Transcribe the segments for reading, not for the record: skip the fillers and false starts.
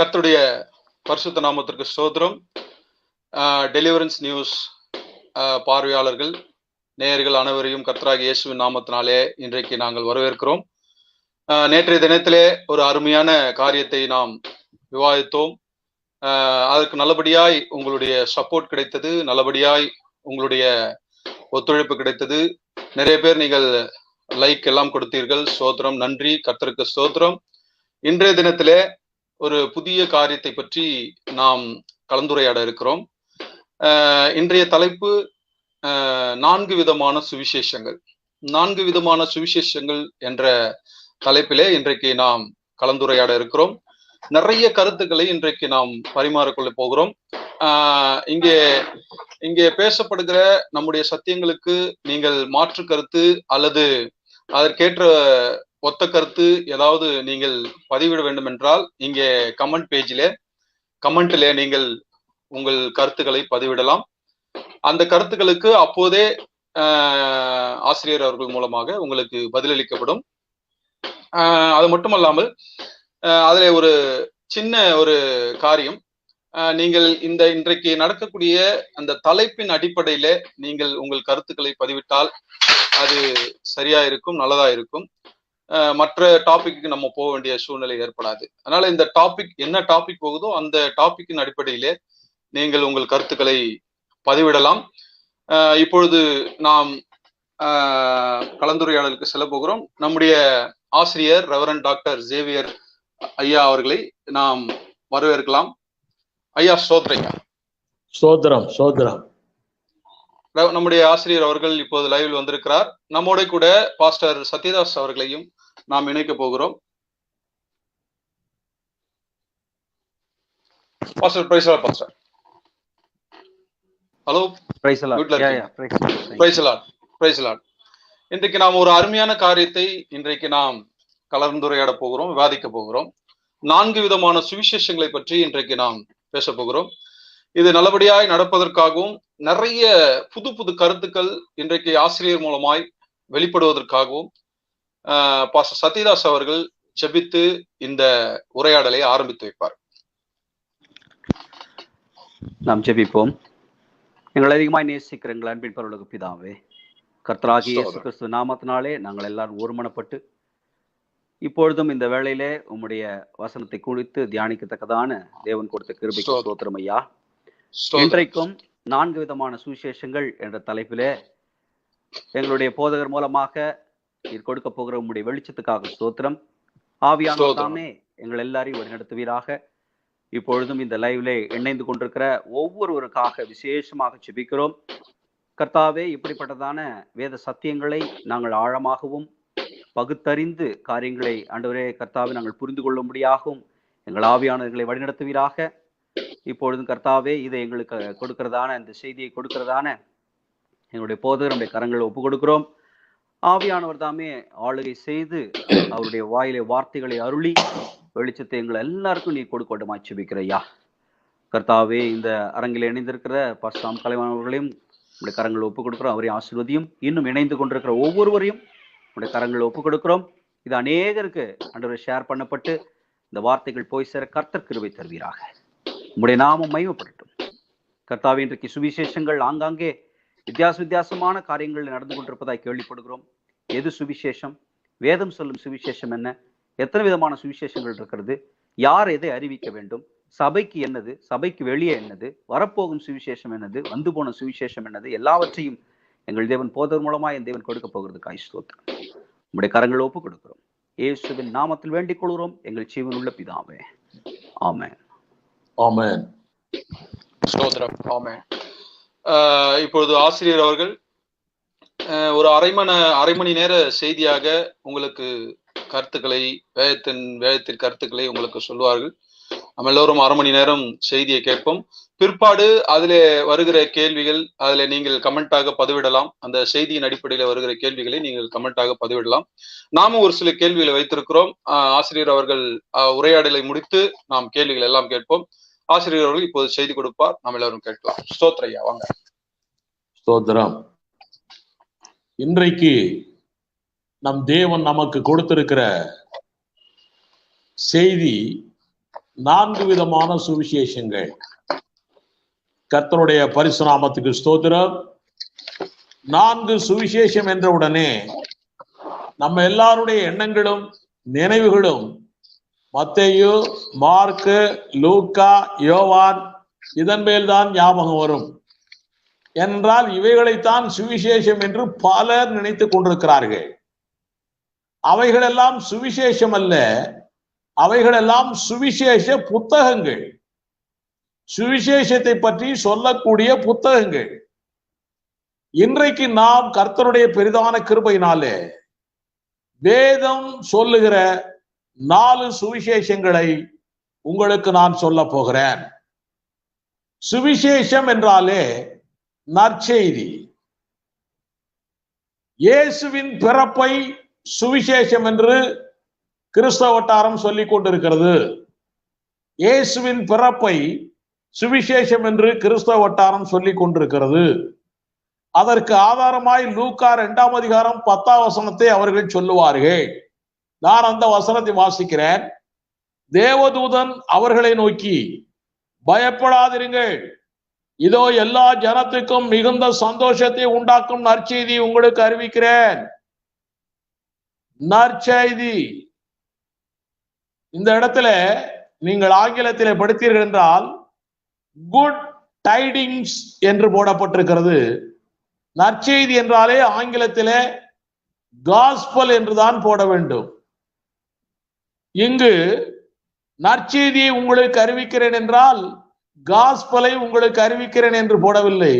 கர்த்தருடைய பரிசுத்த நாமத்திற்கு ஸ்தோத்திரம். டெலிவரன்ஸ் நியூஸ் பார்வையாளர்கள் நேயர்கள் அனைவரையும் கர்த்தராகிய இயேசுவின் நாமத்தினாலே இன்றைக்கு நாங்கள் வரவேற்கிறோம். நேற்றைய தினத்திலே ஒரு அருமையான காரியத்தை நாம் விவாதித்தோம். அதற்கு நல்லபடியாய் உங்களுடைய சப்போர்ட் கிடைத்தது, நல்லபடியாய் உங்களுடைய ஒத்துழைப்பு கிடைத்தது. நிறைய பேர் நீங்கள் லைக் எல்லாம் கொடுத்தீர்கள். ஸ்தோத்திரம், நன்றி, கர்த்தருக்கு ஸ்தோத்திரம். இன்றைய தினத்திலே ஒரு புதிய காரியத்தை பற்றி நாம் கலந்துரையாட இருக்கிறோம். இன்றைய தலைப்பு 4 விதமான சுவிசேஷங்கள். 4 விதமான சுவிசேஷங்கள் என்ற தலைப்பிலே இன்றைக்கு நாம் கலந்துரையாட இருக்கிறோம். நிறைய கருத்துக்களை இன்றைக்கு நாம் பரிமாறிக்கொள்ள போகிறோம். இங்கே பேசப்படுகிற நம்முடைய சத்தியங்களுக்கு நீங்கள் மாற்று கருத்து அல்லது அதற்கேற்ற ஒத்த கருத்து ஏதாவது நீங்கள் பதிவிட வேண்டும் என்றால் இங்கே கமெண்ட்ல நீங்கள் உங்கள் கருத்துக்களை பதிவிடலாம். அந்த கருத்துக்களுக்கு அப்போதே ஆசிரியர் அவர்கள் மூலமாக உங்களுக்கு பதிலளிக்கப்படும். அது மட்டுமல்லாமல் அதில் ஒரு சின்ன ஒரு காரியம், நீங்கள் இன்றைக்கு நடக்கக்கூடிய அந்த தலைப்பின் அடிப்படையில நீங்கள் உங்கள் கருத்துக்களை பதிவிட்டால் அது சரியா இருக்கும், நல்லதா இருக்கும். மற்ற டாபிக்கு நம்ம போக வேண்டிய சூழ்நிலை ஏற்படாது. அதனால இந்த என்ன டாபிக் போகுதோ அந்த டாபிக்கின் அடிப்படையிலே நீங்கள் உங்கள் கருத்துக்களை பதிவிடலாம். இப்பொழுது நாம் கலந்துரையாடலுக்கு செல்ல போகிறோம். நம்முடைய ஆசிரியர் ரெவரண்ட் டாக்டர் ஜேவியர் ஐயா அவர்களை நாம் வரவேற்கலாம். ஐயா ஸ்தோத்திரம். சோதரம் சோதரம். நம்முடைய ஆசிரியர் அவர்கள் இப்போது லைவில் வந்திருக்கிறார். நம்மோட கூட பாஸ்டர் சத்யதாஸ் அவர்களையும் நாம் இணைக்க போகிறோம். Pastor praise lord. Pastor hello. Praise lord. Praise lord. இன்றைக்கு நாம் ஒரு அருமையான காரியத்தை இன்றைக்கு நாம் கலந்துரையாட போகிறோம், விவாதிக்க போகிறோம். 4 விதமான சுவிசேஷங்களை பற்றி இன்றைக்கு நாம் பேச போகிறோம். இது நல்லபடியாய் நடப்பதற்காகவும் நிறைய புது புது கருத்துக்கள் இன்றைக்கு ஆசிரியர் மூலமாய் வெளிப்படுவதற்காகவும் பாஸ்டர் சத்யதாஸ் அவர்கள் ஜெபித்து இந்த உரையாடலை ஆரம்பித்து வைப்பார். நாம் ஜெபிப்போம். எங்கள் அதிகமாய் நேசிக்கிற எங்கள் அன்பின் பரலோக பிதாவே, கர்த்தராகிய இயேசு கிறிஸ்து நாமத்தினாலே நாங்கள் எல்லாரும் ஒருமனப்பட்டு இப்பொழுதும் இந்த வேளையிலே உம்முடைய வசனத்தை குறித்து தியானிக்கத்தக்கதான தேவன் கொடுத்த கிருபைக்கு ஸ்தோத்திரம் ஐயா. இன்றைக்கும் 4 விதமான சுவிசேஷங்கள் என்ற தலைப்பிலே எங்களுடைய போதகர் மூலமாக கொடுக்க போகிற உங்களுடைய வெளிச்சத்துக்காக ஸ்தோத்திரம். ஆவியானவர் தாமே எங்கள் எல்லாரையும் வழிநடத்துவீராக. இப்பொழுதும் இந்த லைவ்ல இணைந்து கொண்டிருக்கிற ஒவ்வொருவருக்காக விசேஷமாக ஜெபிக்கிறோம். கர்த்தாவே, இப்படிப்பட்டதான வேத சத்தியங்களை நாங்கள் ஆழமாகவும் பகுத்தறிந்து காரியங்களை ஆண்டவரே கர்த்தாவே நாங்கள் புரிந்து கொள்ளும்படியாகவும் எங்கள் ஆவியானவர்களை வழிநடத்துவீராக. இப்பொழுதும் கர்த்தாவே, இதை எங்களுக்கு கொடுக்கிறதான இந்த செய்தியை கொடுக்கிறதான எங்களுடைய போதகர் நம்முடைய கரங்களை ஒப்பு கொடுக்கிறோம். ஆவியானவர் தாமே ஆளுகை செய்து அவருடைய வாயிலே வார்த்தைகளை அருளி வெளிச்சத்தை எங்களை எல்லாருக்கும் நீ கொடுக்கொண்டுமாய் ஜெபிக்கிறையா. கர்த்தாவே, இந்த அரங்கில் இணைந்திருக்கிற பாஸ்டாம் கலைவானவர்களையும் உடைய கரங்களை ஒப்பு கொடுக்கிறோம். அவரையும் ஆசீர்வதியும். இன்னும் இணைந்து கொண்டிருக்கிற ஒவ்வொருவரையும் உடைய கரங்களை ஒப்பு கொடுக்கிறோம். இது அநேகருக்கு ஆண்டவரை ஷேர் பண்ணப்பட்டு இந்த வார்த்தைகள் போய் சேர கர்த்தர் கிருபை தருவீராக. உம்முடைய நாமம் மகிமைப்படட்டும். கர்த்தாவே, இன்றைக்கு சுவிசேஷங்கள் ஆங்காங்கே வித்தியாசமான காரியங்கள் நடந்து கொண்டிருப்பதாய் கேள்விப்படுகிறோம். எது சுவிசேஷம்? வேதம் சொல்லும் சுவிசேஷம் என்ன? எத்தனை விதமான சுவிசேஷங்கள் இருக்கிறது? யார் எதை அறிவிக்க வேண்டும்? சபைக்கு என்னது? சபைக்கு வெளியே என்னது? வரப்போகும் சுவிசேஷம் என்னது? வந்து போன சுவிசேஷம் என்னது? எல்லாவற்றையும் எங்கள் தேவன் போதர் மூலமா என் தேவன் கொடுக்க போகிறதுக்காய் ஸ்தோத்திரம். உம்முடைய கரங்களை ஒப்பு கொடுக்கிறோம். இயேசுவின் நாமத்தில் வேண்டிக் கொள்கிறோம் எங்கள் ஜீவன் உள்ள பிதாவே. ஆமென். ஆமென். ஸ்தோத்திரம். ஆமென். இப்பொழுது ஆசிரியர் அவர்கள் ஒரு அரை மணி நேர செய்தியாக உங்களுக்கு கருத்துக்களை வேதத்தின் கருத்துக்களை உங்களுக்கு சொல்லுவார்கள். நம்ம எல்லோரும் அரை மணி நேரம் செய்தியை கேட்போம். பிற்பாடு அதில் வருகிற கேள்விகள் அதில் நீங்கள் கமெண்டாக பதிவிடலாம். அந்த செய்தியின் அடிப்படையில் வருகிற கேள்விகளை நீங்கள் கமெண்டாக பதிவிடலாம். நாமும் ஒரு சில கேள்விகளை வைத்திருக்கிறோம். ஆசிரியர் அவர்கள் உரையாடலை முடித்து நாம் கேள்விகள் எல்லாம் கேட்போம். ஆசிரியர் அவர்கள் இப்போது செய்தி கொடுப்பார். நாம் எல்லாரும் கேட்கலாம். ஸ்தோத்திரையா, வாங்க. ஸ்தோத்திரம். இன்றைக்கு நம் தேவன் நமக்கு கொடுத்திருக்கிற செய்தி 4 விதமான சுவிசேஷங்கள். கர்த்தருடைய பரிசு நாமத்துக்கு ஸ்தோத்திரம். 4 சுவிசேஷம் என்ற உடனே நம்ம எல்லாருடைய எண்ணங்களும் நினைவுகளும் மத்தேயு, மார்க்கு, லூக்கா, யோவான் இதன் மேல்தான் ஞாபகம் வரும். என்றால் இவைகளைத்தான் சுவிசேஷம் என்று பலர் நினைத்துக் கொண்டிருக்கிறார்கள். அவைகளெல்லாம் சுவிசேஷம் அல்ல, அவைகளெல்லாம் சுவிசேஷ புத்தகங்கள், சுவிசேஷத்தை பற்றி சொல்லக்கூடிய புத்தகங்கள். இன்றைக்கு நாம் கர்த்தருடைய பெரிதான கிருபையினாலே வேதம் சொல்லுகிற 4 சுவிசேஷங்களை உங்களுக்கு நான் சொல்ல போகிறேன். சுவிசேஷம் என்றாலே நற்செய்தி. இயேசுவின் பிறப்பை சுவிசேஷம் என்று கிறிஸ்தவ வட்டாரம் சொல்லிக் கொண்டிருக்கிறது. இயேசுவின் பிறப்பை சுவிசேஷம் என்று கிறிஸ்தவ வட்டாரம் சொல்லிக் கொண்டிருக்கிறது. அதற்கு ஆதாரமாய் லூக்கா 2ஆம் அதிகாரம் 10ஆம் வசனத்தை அவர்கள் சொல்லுவார்கள். நான் அந்த வசனத்தை வாசிக்கிறேன். தேவதூதன் அவர்களை நோக்கி, பயப்படாதிருங்கள், இதோ எல்லா ஜனத்துக்கும் மிகுந்த சந்தோஷத்தை உண்டாக்கும் நற்செய்தி உங்களுக்கு அறிவிக்கிறேன். நற்செய்தி. இந்த இடத்துல நீங்கள் ஆங்கிலத்திலே படித்தீர்கள் என்றால் குட் டைடிங்ஸ் என்று போடப்பட்டிருக்கிறது. நற்செய்தி என்றாலே ஆங்கிலத்திலே காஸ்பல் என்றுதான் போட வேண்டும். இங்கு நற்செய்தியை உங்களுக்கு அறிவிக்கிறேன் என்றால் காஸ்பலை உங்களுக்கு அறிவிக்கிறேன் என்று போடவில்லை,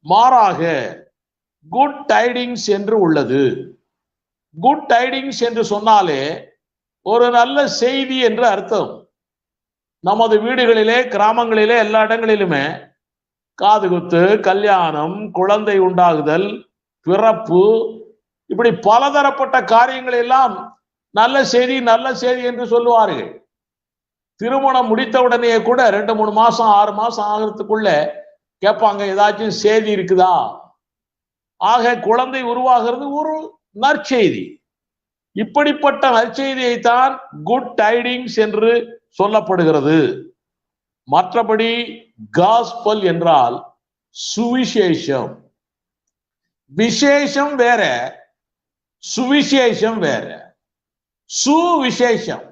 மாறாக குட் டைடிங்ஸ் என்று உள்ளது. குட் டைடிங்ஸ் என்று சொன்னாலே ஒரு நல்ல செய்தி என்று அர்த்தம். நமது வீடுகளிலே, கிராமங்களிலே, எல்லா இடங்களிலுமே காதுகுத்து, கல்யாணம், குழந்தை உண்டாகுதல், பிறப்பு, இப்படி பலதரப்பட்ட காரியங்கள் எல்லாம் நல்ல செய்தி நல்ல செய்தி என்று சொல்லுவார்கள். திருமணம் முடித்த உடனே கூட 2-3 மாசம் 6 மாசம் ஆகிறதுக்குள்ள கேட்பாங்க, ஏதாச்சும் செய்தி இருக்குதா? ஆக குழந்தை உருவாகிறது ஒரு நற்செய்தி. இப்படிப்பட்ட நற்செய்தியை தான் குட் டைடிங்ஸ் என்று சொல்லப்படுகிறது. மற்றபடி காஸ்பல் என்றால் சுவிசேஷம். விசேஷம் வேற, சுவிசேஷம் வேற. சுவிசேஷம்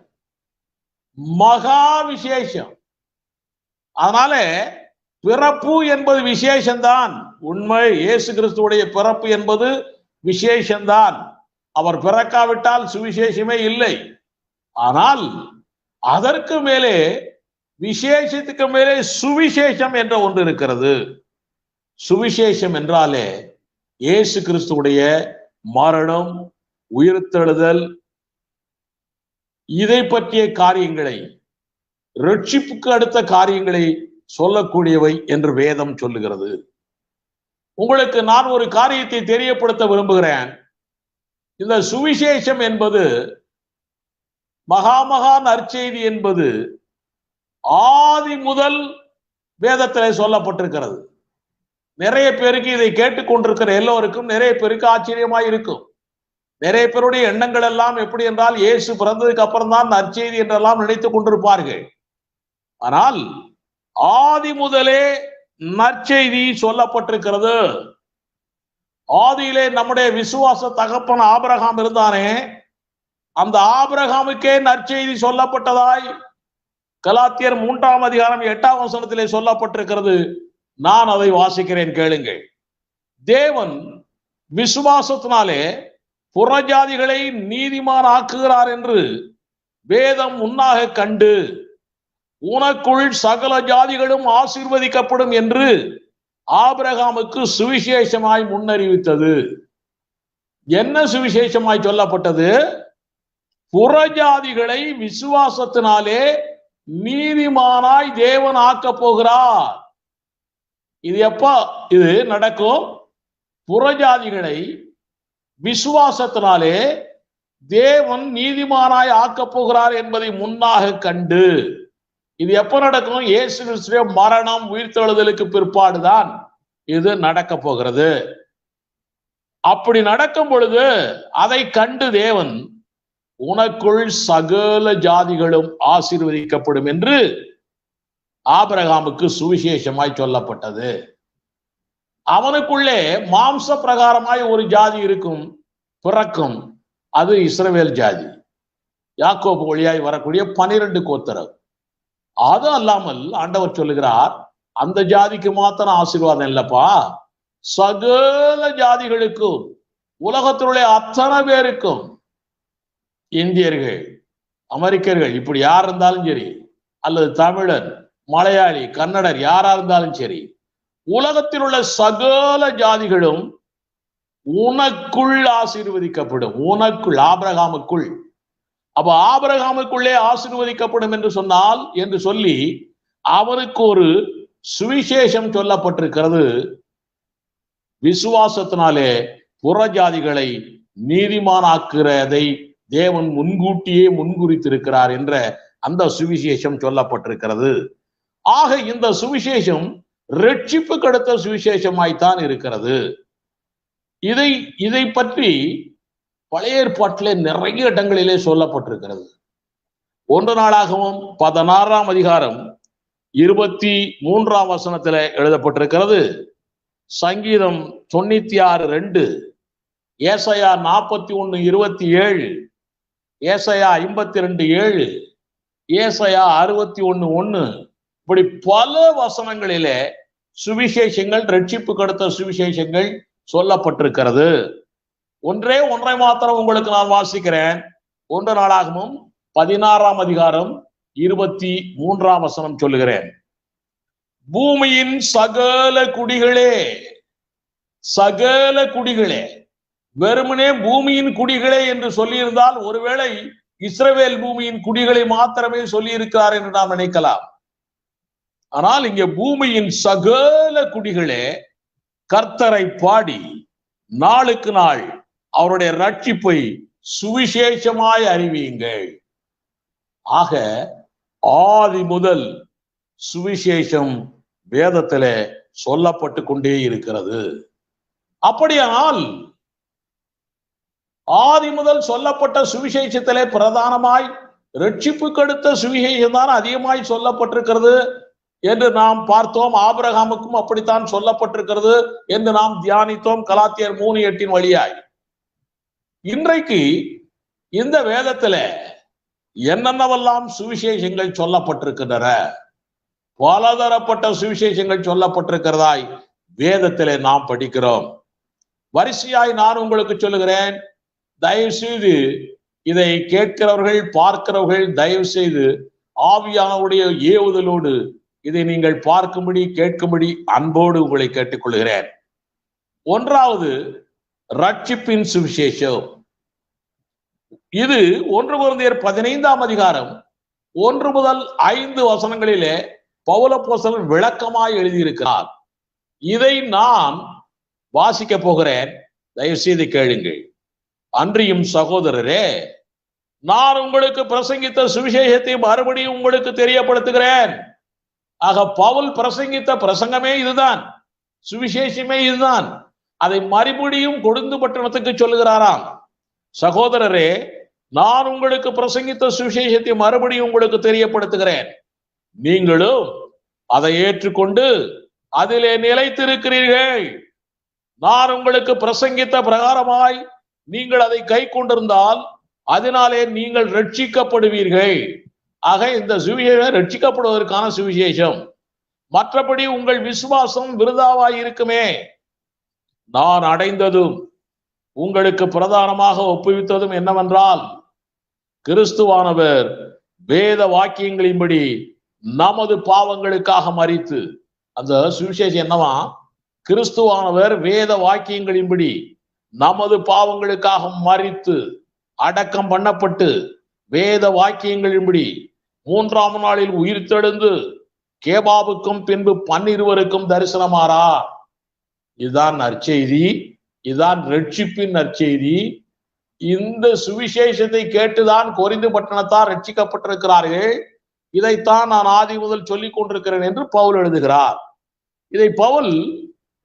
மகா விசேஷம். அதனால பிறப்பு என்பது விசேஷம்தான். உண்மை, இயேசு கிறிஸ்துவுடைய பிறப்பு என்பது விசேஷம்தான். அவர் பிறக்காவிட்டால் சுவிசேஷமே இல்லை. ஆனால் அதற்கு மேலே, விசேஷத்துக்கு மேலே சுவிசேஷம் என்ற ஒன்று இருக்கிறது. சுவிசேஷம் என்றாலே இயேசு கிறிஸ்துவுடைய மரணம், உயிர்த்தெழுதல், இதை பற்றிய காரியங்களை, ரட்சிப்புக்கு அடுத்த காரியங்களை சொல்லக்கூடியவை என்று வேதம் சொல்லுகிறது. உங்களுக்கு நான் ஒரு காரியத்தை தெரியப்படுத்த விரும்புகிறேன். இந்த சுவிசேஷம் என்பது, மகாமகா நற்செய்தி என்பது ஆதி முதல் வேதத்திலே சொல்லப்பட்டிருக்கிறது. நிறைய பேருக்கு, இதை கேட்டுக்கொண்டிருக்கிற எல்லோருக்கும் நிறைய பேருக்கு ஆச்சரியமாய் இருக்கும். நிறைய பேருடைய எண்ணங்கள் எல்லாம் எப்படி என்றால், இயேசு பிறந்ததுக்கு அப்புறம் தான் நற்செய்தி என்றெல்லாம் நினைத்துக் கொண்டிருப்பார்கள். ஆனால் ஆதி முதலே நற்செய்தி சொல்லப்பட்டிருக்கிறது. ஆதியிலே நம்முடைய விசுவாச தகப்பன் ஆபிரகாம் இருந்தானே, அந்த ஆபிரகாமுக்கே நற்செய்தி சொல்லப்பட்டதாய் கலாத்தியர் 3ஆம் அதிகாரம் 8ஆம் வசனத்திலே சொல்லப்பட்டிருக்கிறது. நான் அதை வாசிக்கிறேன், கேளுங்கள். தேவன் விசுவாசத்தினாலே புறஜாதிகளை நீதிமான் ஆக்குகிறார் என்று வேதம் முன்னாக கண்டு, உனக்குள் சகல ஜாதிகளும் ஆசீர்வதிக்கப்படும் என்று ஆபிரகாமுக்கு சுவிசேஷமாய் முன்னறிவித்தது. என்ன சுவிசேஷமாய் சொல்லப்பட்டது? புறஜாதிகளை விசுவாசத்தினாலே நீதிமானாய் தேவன் ஆக்கப் போகிறார். இது எப்ப இது நடக்கும்? புறஜாதிகளை விசுவாசத்தினாலே தேவன் நீதிமானாய் ஆக்கப் போகிறார் என்பதை முன்னாக கண்டு. இது எப்ப நடக்கும்? இயேசு கிறிஸ்துவின் மரணம், உயிர்த்தெழுதலுக்கு பிற்பாடுதான் இது நடக்க போகிறது. அப்படி நடக்கும் பொழுது அதை கண்டு தேவன் உனக்குள் சகல ஜாதிகளும் ஆசீர்வதிக்கப்படும் என்று ஆபிரகாமுக்கு சுவிசேஷமாய் சொல்லப்பட்டது. அவனுக்குள்ளே மாம்ச பிரகாரமாய் ஒரு ஜாதி இருக்கும், பிறக்கும். அது இஸ்ரவேல் ஜாதி, யாக்கோபு வழியாய் வரக்கூடிய 12 கோத்திரம். அது அல்லாமல் ஆண்டவர் சொல்லுகிறார், அந்த ஜாதிக்கு மாத்திரம் ஆசீர்வாதம் இல்லப்பா, சகல ஜாதிகளுக்கும், உலகத்தினுடைய அத்தனை பேருக்கும், இந்தியர்கள், அமெரிக்கர்கள், இப்படி யார் இருந்தாலும் சரி, அல்லது தமிழன், மலையாளி, கன்னடர், யாரா இருந்தாலும் சரி, உலகத்தில் உள்ள சகல ஜாதிகளும் உனக்குள் ஆசீர்வதிக்கப்படும். உனக்குள், ஆபிரகாமுக்குள். அப்ப ஆபிரகாமுக்குள்ளே ஆசீர்வதிக்கப்படும் என்று சொன்னால் என்று சொல்லி அவனுக்கு ஒரு சுவிசேஷம் சொல்லப்பட்டிருக்கிறது. விசுவாசத்தினாலே புற ஜாதிகளை நீதிமானாக்குறதை தேவன் முன்கூட்டியே முன்குறித்திருக்கிறார் என்ற அந்த சுவிசேஷம் சொல்லப்பட்டிருக்கிறது. ஆக இந்த சுவிசேஷம் ரட்சிப்பு கடத்த சுவிசேஷமாய்த்தான் இருக்கிறது. இதை பற்றி பழைய ஏற்பாட்டிலே நிறைய இடங்களிலே சொல்லப்பட்டிருக்கிறது. 1 நாளாகவும் 16ஆம் அதிகாரம் 23ஆம் வசனத்திலே எழுதப்பட்டிருக்கிறது. சங்கீதம் 96:2, ஏசாயா 41:27, ஏசாயா 52:7, ஏசாயா 61:1, இப்படி பல வசனங்களிலே சுவிசேஷங்கள், ரட்சிப்பு கடத்த சுவிசேஷங்கள் சொல்லப்பட்டிருக்கிறது. ஒன்றை மாத்திரம் உங்களுக்கு நான் வாசிக்கிறேன். 1 நாளாகவும் 16ஆம் அதிகாரம் 23ஆம் வசனம் சொல்லுகிறேன். பூமியின் சகல குடிகளே, சகல குடிகளே, வெறுமனே பூமியின் குடிகளே என்று சொல்லியிருந்தால் ஒருவேளை இஸ்ரவேல் பூமியின் குடிகளை மாத்திரமே சொல்லி இருக்கிறார் என்று நாம் நினைக்கலாம். ஆனால் இங்கே பூமியின் சகல குடிகளே கர்த்தரை பாடி நாளுக்கு நாள் அவருடைய ரட்சிப்பை சுவிசேஷமாய் அறிவியுங்கள். ஆக ஆதி முதல் சுவிசேஷம் வேதத்திலே சொல்லப்பட்டு கொண்டே இருக்கிறது. அப்படியானால் ஆதி முதல் சொல்லப்பட்ட சுவிசேஷத்திலே பிரதானமாய் ரட்சிப்புக்கு அடுத்த சுவிசேஷம் தான் அதிகமாய் சொல்லப்பட்டிருக்கிறது என்று நாம் பார்த்தோம். ஆபிரகாமுக்கும் அப்படித்தான் சொல்லப்பட்டிருக்கிறது என்று நாம் தியானித்தோம் கலாத்தியர் 3:8 வழியாய். இன்றைக்கு இந்த வேதத்துல என்னென்னவெல்லாம் சுவிசேஷங்கள் சொல்லப்பட்டிருக்கின்றன, பலதரப்பட்ட சுவிசேஷங்கள் சொல்லப்பட்டிருக்கிறதாய் வேதத்திலே நாம் படிக்கிறோம். வரிசையாய் நான் உங்களுக்கு சொல்லுகிறேன். தயவு செய்து இதை கேட்கிறவர்கள், பார்க்கிறவர்கள் தயவு செய்து ஆவியானவருடைய ஏவுதலோடு இதை நீங்கள் பார்க்கும்படி, கேட்கும்படி அன்போடு உங்களை கேட்டுக்கொள்கிறேன். 1வது ரட்சிப்பின் சுவிசேஷம். இது 1 கொரிந்தியர் 15ஆம் அதிகாரம் 1 முதல் 5 வசனங்களிலே பவுலப்போஸ்தலன் விளக்கமாய் எழுதியிருக்கிறார். இதை நான் வாசிக்க போகிறேன், தயவு செய்து கேளுங்கள். அன்றியும் சகோதரரே, நான் உங்களுக்கு பிரசங்கித்த சுவிசேஷத்தை மறுபடியும் உங்களுக்கு தெரியப்படுத்துகிறேன். ஆக பவுல் பிரசங்கித்த பிரசங்கமே இதுதான், சுவிசேஷமே இதுதான். அதை மறுபடியும் கொழுந்து பட்டணத்துக்கு சொல்லுகிறாராம். சகோதரரே, நான் உங்களுக்கு பிரசங்கித்த சுவிசேஷத்தை மறுபடியும் உங்களுக்கு தெரியப்படுத்துகிறேன். நீங்களும் அதை ஏற்றுக்கொண்டு அதிலே நிலைத்திருக்கிறீர்கள். நான் உங்களுக்கு பிரசங்கித்த பிரகாரமாய் நீங்கள் அதை கை கொண்டிருந்தால் அதனாலே நீங்கள் ரட்சிக்கப்படுவீர்கள். ஆக இந்த சுவிசேஷம் ரட்சிக்கப்படுவதற்கான சுவிசேஷம். மற்றபடி உங்கள் விசுவாசம் விருதாவாய் இருக்குமே. நான் அடைந்ததும் உங்களுக்கு பிரதானமாக ஒப்புவித்ததும் என்னவென்றால், கிறிஸ்துவானவர் வேத வாக்கியங்களின்படி நமது பாவங்களுக்காக மரித்து, அந்த சுவிசேஷம் என்னவா, கிறிஸ்துவானவர் வேத வாக்கியங்களின்படி நமது பாவங்களுக்காக மரித்து அடக்கம் பண்ணப்பட்டு வேத வாக்கியங்களின்படி 3ஆம் நாளில் உயிர்த்தெழுந்து கேபாவுக்கும் பின்பு 12 தரிசனமாறார். இதுதான் நற்செய்தி, இதுதான் ரட்சிப்பின் நற்செய்தி. இந்த சுவிசேஷத்தை கேட்டுதான் கொரிந்து பட்டணத்தார் ரட்சிக்கப்பட்டிருக்கிறார்கள். இதைத்தான் நான் ஆதி முதல் சொல்லிக் கொண்டிருக்கிறேன் என்று பவுல் எழுதுகிறார். இதை பவுல்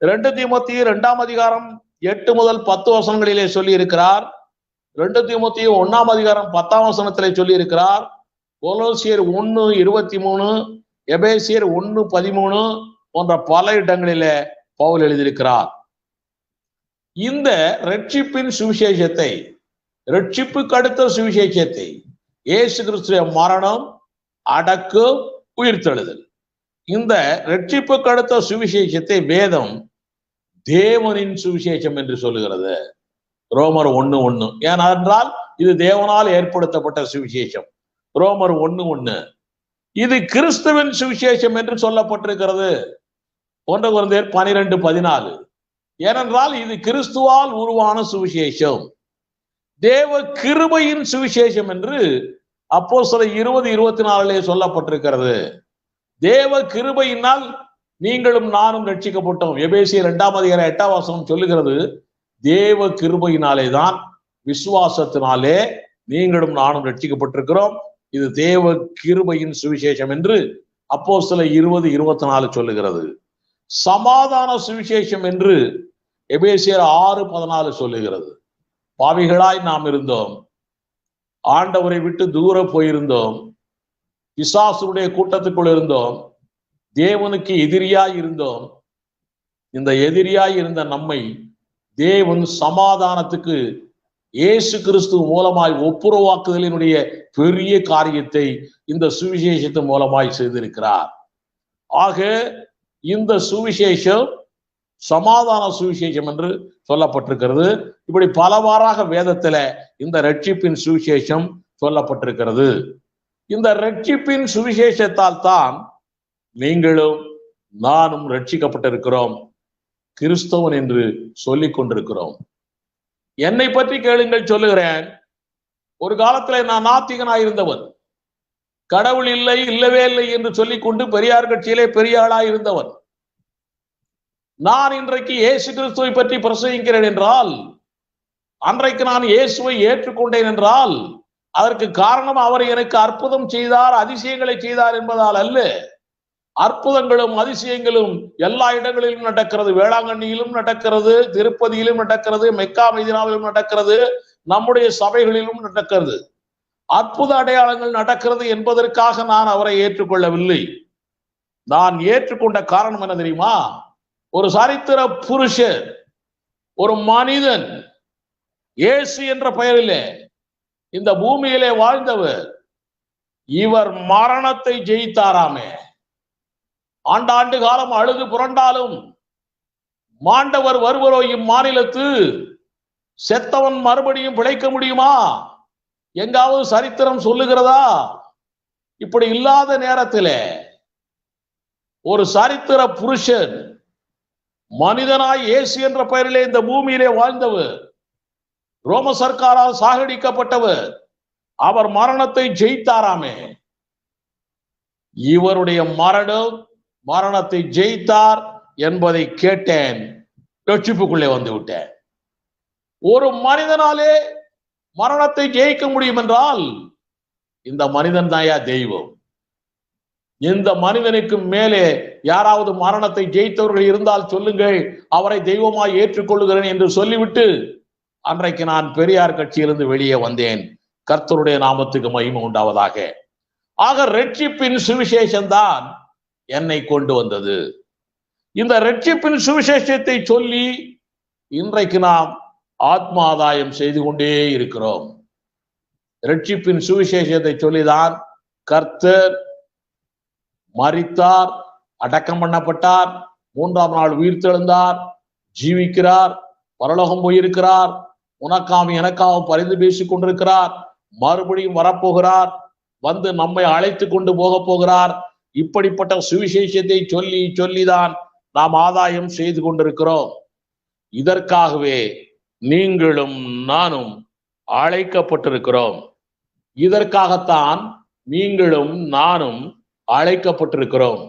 2 தீமோத்தேயு 2ஆம் அதிகாரம் 8 முதல் 10 வசனங்களிலே சொல்லி இருக்கிறார். 2 தீமோத்தேயு 1:10 சொல்லி இருக்கிறார். கொலோசியர் 1:23, எபேசியர் 1:13 போன்ற பல இடங்களிலே பவுல் எழுதியிருக்கிறார். இந்த ரட்சிப்பின் சுவிசேஷத்தை, ரட்சிப்புக்கு அடுத்த சுவிசேஷத்தை, இயேசு கிறிஸ்துவின் மரணம், அடக்கம், உயிர்த்தெழுதல், இந்த ரட்சிப்புக்கு அடுத்த சுவிசேஷத்தை வேதம் தேவனின் சுவிசேஷம் என்று சொல்லுகிறது. ரோமர் 1:1. ஏனென்றால் இது தேவனால் ஏற்படுத்தப்பட்ட சுவிசேஷம். ரோமர் 1:1. இது கிறிஸ்துவின் சுவிசேஷம் என்று சொல்லப்பட்டிருக்கிறது. 1 கொரிந்தியர் 12:14. ஏனென்றால் இது கிறிஸ்துவால் உருவான சுவிசேஷம். தேவ கிருபையின் சுவிசேஷம் என்று அப்போஸ்தலர் 20:24 சொல்லப்பட்டிருக்கிறது. தேவ கிருபையினால் நீங்களும் நானும் ரட்சிக்கப்பட்டோம். எபேசியர் 2:8 சொல்லுகிறது, தேவ கிருபையினாலே தான், விசுவாசத்தினாலே நீங்களும் நானும் ரட்சிக்கப்பட்டிருக்கிறோம். இது தேவ கிருபையின் சுவிசேஷம் என்று அப்போஸ்தலர் 20:24 சொல்லுகிறது. சமாதான சுவிசேஷம் என்று எபேசியர் 6:14 சொல்லுகிறது. பாவிகளாய் நாம் இருந்தோம், ஆண்டவரை விட்டு தூர போயிருந்தோம், பிசாசுடைய கூட்டத்துக்குள் இருந்தோம், தேவனுக்கு எதிரியாய் இருந்தோம். இந்த எதிரியாய் இருந்த நம்மை தேவன் சமாதானத்துக்கு இயேசு கிறிஸ்து மூலமாய் ஒப்புரவாக்குதலினுடைய பெரிய காரியத்தை இந்த சுவிசேஷத்தின் மூலமாய் செய்திருக்கிறார். ஆக இந்த சுவிசேஷம் சமாதான சுவிசேஷம் என்று சொல்லப்பட்டிருக்கிறது. இப்படி பலவாறாக வேதத்துல இந்த ரட்சிப்பின் சுவிசேஷம் சொல்லப்பட்டிருக்கிறது. இந்த ரட்சிப்பின் சுவிசேஷத்தால் தான் நீங்களும் நானும் ரட்சிக்கப்பட்டிருக்கிறோம், கிறிஸ்தவன் என்று சொல்லிக் கொண்டிருக்கிறோம். என்னை பற்றி கேளுங்கள், சொல்லுகிறேன். ஒரு காலத்துல நான் நாத்திகனாயிருந்தவன், கடவுள் இல்லை, இல்லவே இல்லை என்று சொல்லிக்கொண்டு பெரியார் கட்சியிலே பெரிய ஆளாய் இருந்தவன். நான் இன்றைக்கு இயேசு கிறிஸ்துவை பற்றி பிரசங்கிக்கிறேன் என்றால், அன்றைக்கு நான் இயேசுவை ஏற்றுக்கொண்டேன் என்றால், அதற்கு காரணம் அவர் எனக்கு அற்புதம் செய்தார், அதிசயங்களை செய்தார் என்பதால் அல்ல. அற்புதங்களும் அதிசயங்களும் எல்லா இடங்களிலும் நடக்கிறது. வேளாங்கண்ணியிலும் நடக்கிறது, திருப்பதியிலும் நடக்கிறது, மெக்கா மதீனாவிலும் நடக்கிறது, நம்முடைய சபைகளிலும் நடக்கிறது. அற்புத அடையாளங்கள் நடக்கிறது என்பதற்காக நான் அவரை ஏற்றுக்கொள்ளவில்லை. நான் ஏற்றுக்கொண்ட காரணம் என்ன தெரியுமா? ஒரு சரித்திர புருஷர், ஒரு மனிதன், இயேசு என்ற பெயரிலே இந்த பூமியிலே வாழ்ந்தவர், இவர் மரணத்தை ஜெயித்தாராமே. ஆண்டாண்டு காலம் அழுது புரண்டாலும் மாண்டவர் வருவரோ இம்மாநிலத்து, செத்தவன் மறுபடியும் பிழைக்க முடியுமா? எங்காவது சரித்திரம் சொல்லுகிறதா? இப்படி இல்லாத நேரத்திலே ஒரு சரித்திர புருஷன், மனிதனாய் இயேசு என்ற பெயரிலே இந்த பூமியிலே வாழ்ந்தவர், ரோம சர்க்காரால் சாகடிக்கப்பட்டவர், அவர் மரணத்தை ஜெயித்தாராமே. இவருடைய மரணத்தை ஜெயித்தார் என்பதை கேட்டேன், ரட்சிப்புக்குள்ளே வந்து விட்டேன். ஒரு மனிதனாலே மரணத்தை ஜெயிக்க முடியும் என்றால் இந்த மனிதன் தாயா தெய்வம். இந்த மனிதனுக்கு மேலே யாராவது மரணத்தை ஜெயித்தவர்கள் இருந்தால் சொல்லுங்கள், அவரை தெய்வமாய் ஏற்றுக்கொள்ளுகிறேன் என்று சொல்லிவிட்டு அன்றைக்கு நான் பெரியார் கட்சியிலிருந்து வெளியே வந்தேன். கர்த்தருடைய நாமத்துக்கு மகிமை உண்டாவதாக. ஆக ரட்சிப்பின் சுவிசேஷம்தான் என்னை கொண்டு வந்தது. இந்த ரட்சிப்பின் சுவிசேஷத்தை சொல்லி இன்றைக்கு நாம் ஆத்மாதாயம் செய்து கொண்டே இருக்கிறோம். ரட்சிப்பின் சுவிசேஷத்தை சொல்லிதான் கர்த்தர் மரித்தார், அடக்கம் பண்ணப்பட்டார், 3ஆம் நாள் உயிர்த்தெழுந்தார், ஜீவிக்கிறார், பரலோகம் போயிருக்கிறார், உனக்காவும் எனக்காவும் பரிந்து பேசிக் கொண்டிருக்கிறார், மறுபடியும் வரப்போகிறார், வந்து நம்மை அழைத்து கொண்டு போக போகிறார். இப்படிப்பட்ட சுவிசேஷத்தை சொல்லி சொல்லிதான் நாம் ஆதாயம் செய்து கொண்டிருக்கிறோம். இதற்காகவே நீங்களும் நானும் அழைக்கப்பட்டிருக்கிறோம். இதற்காகத்தான் நீங்களும் நானும் அழைக்கப்பட்டிருக்கிறோம்.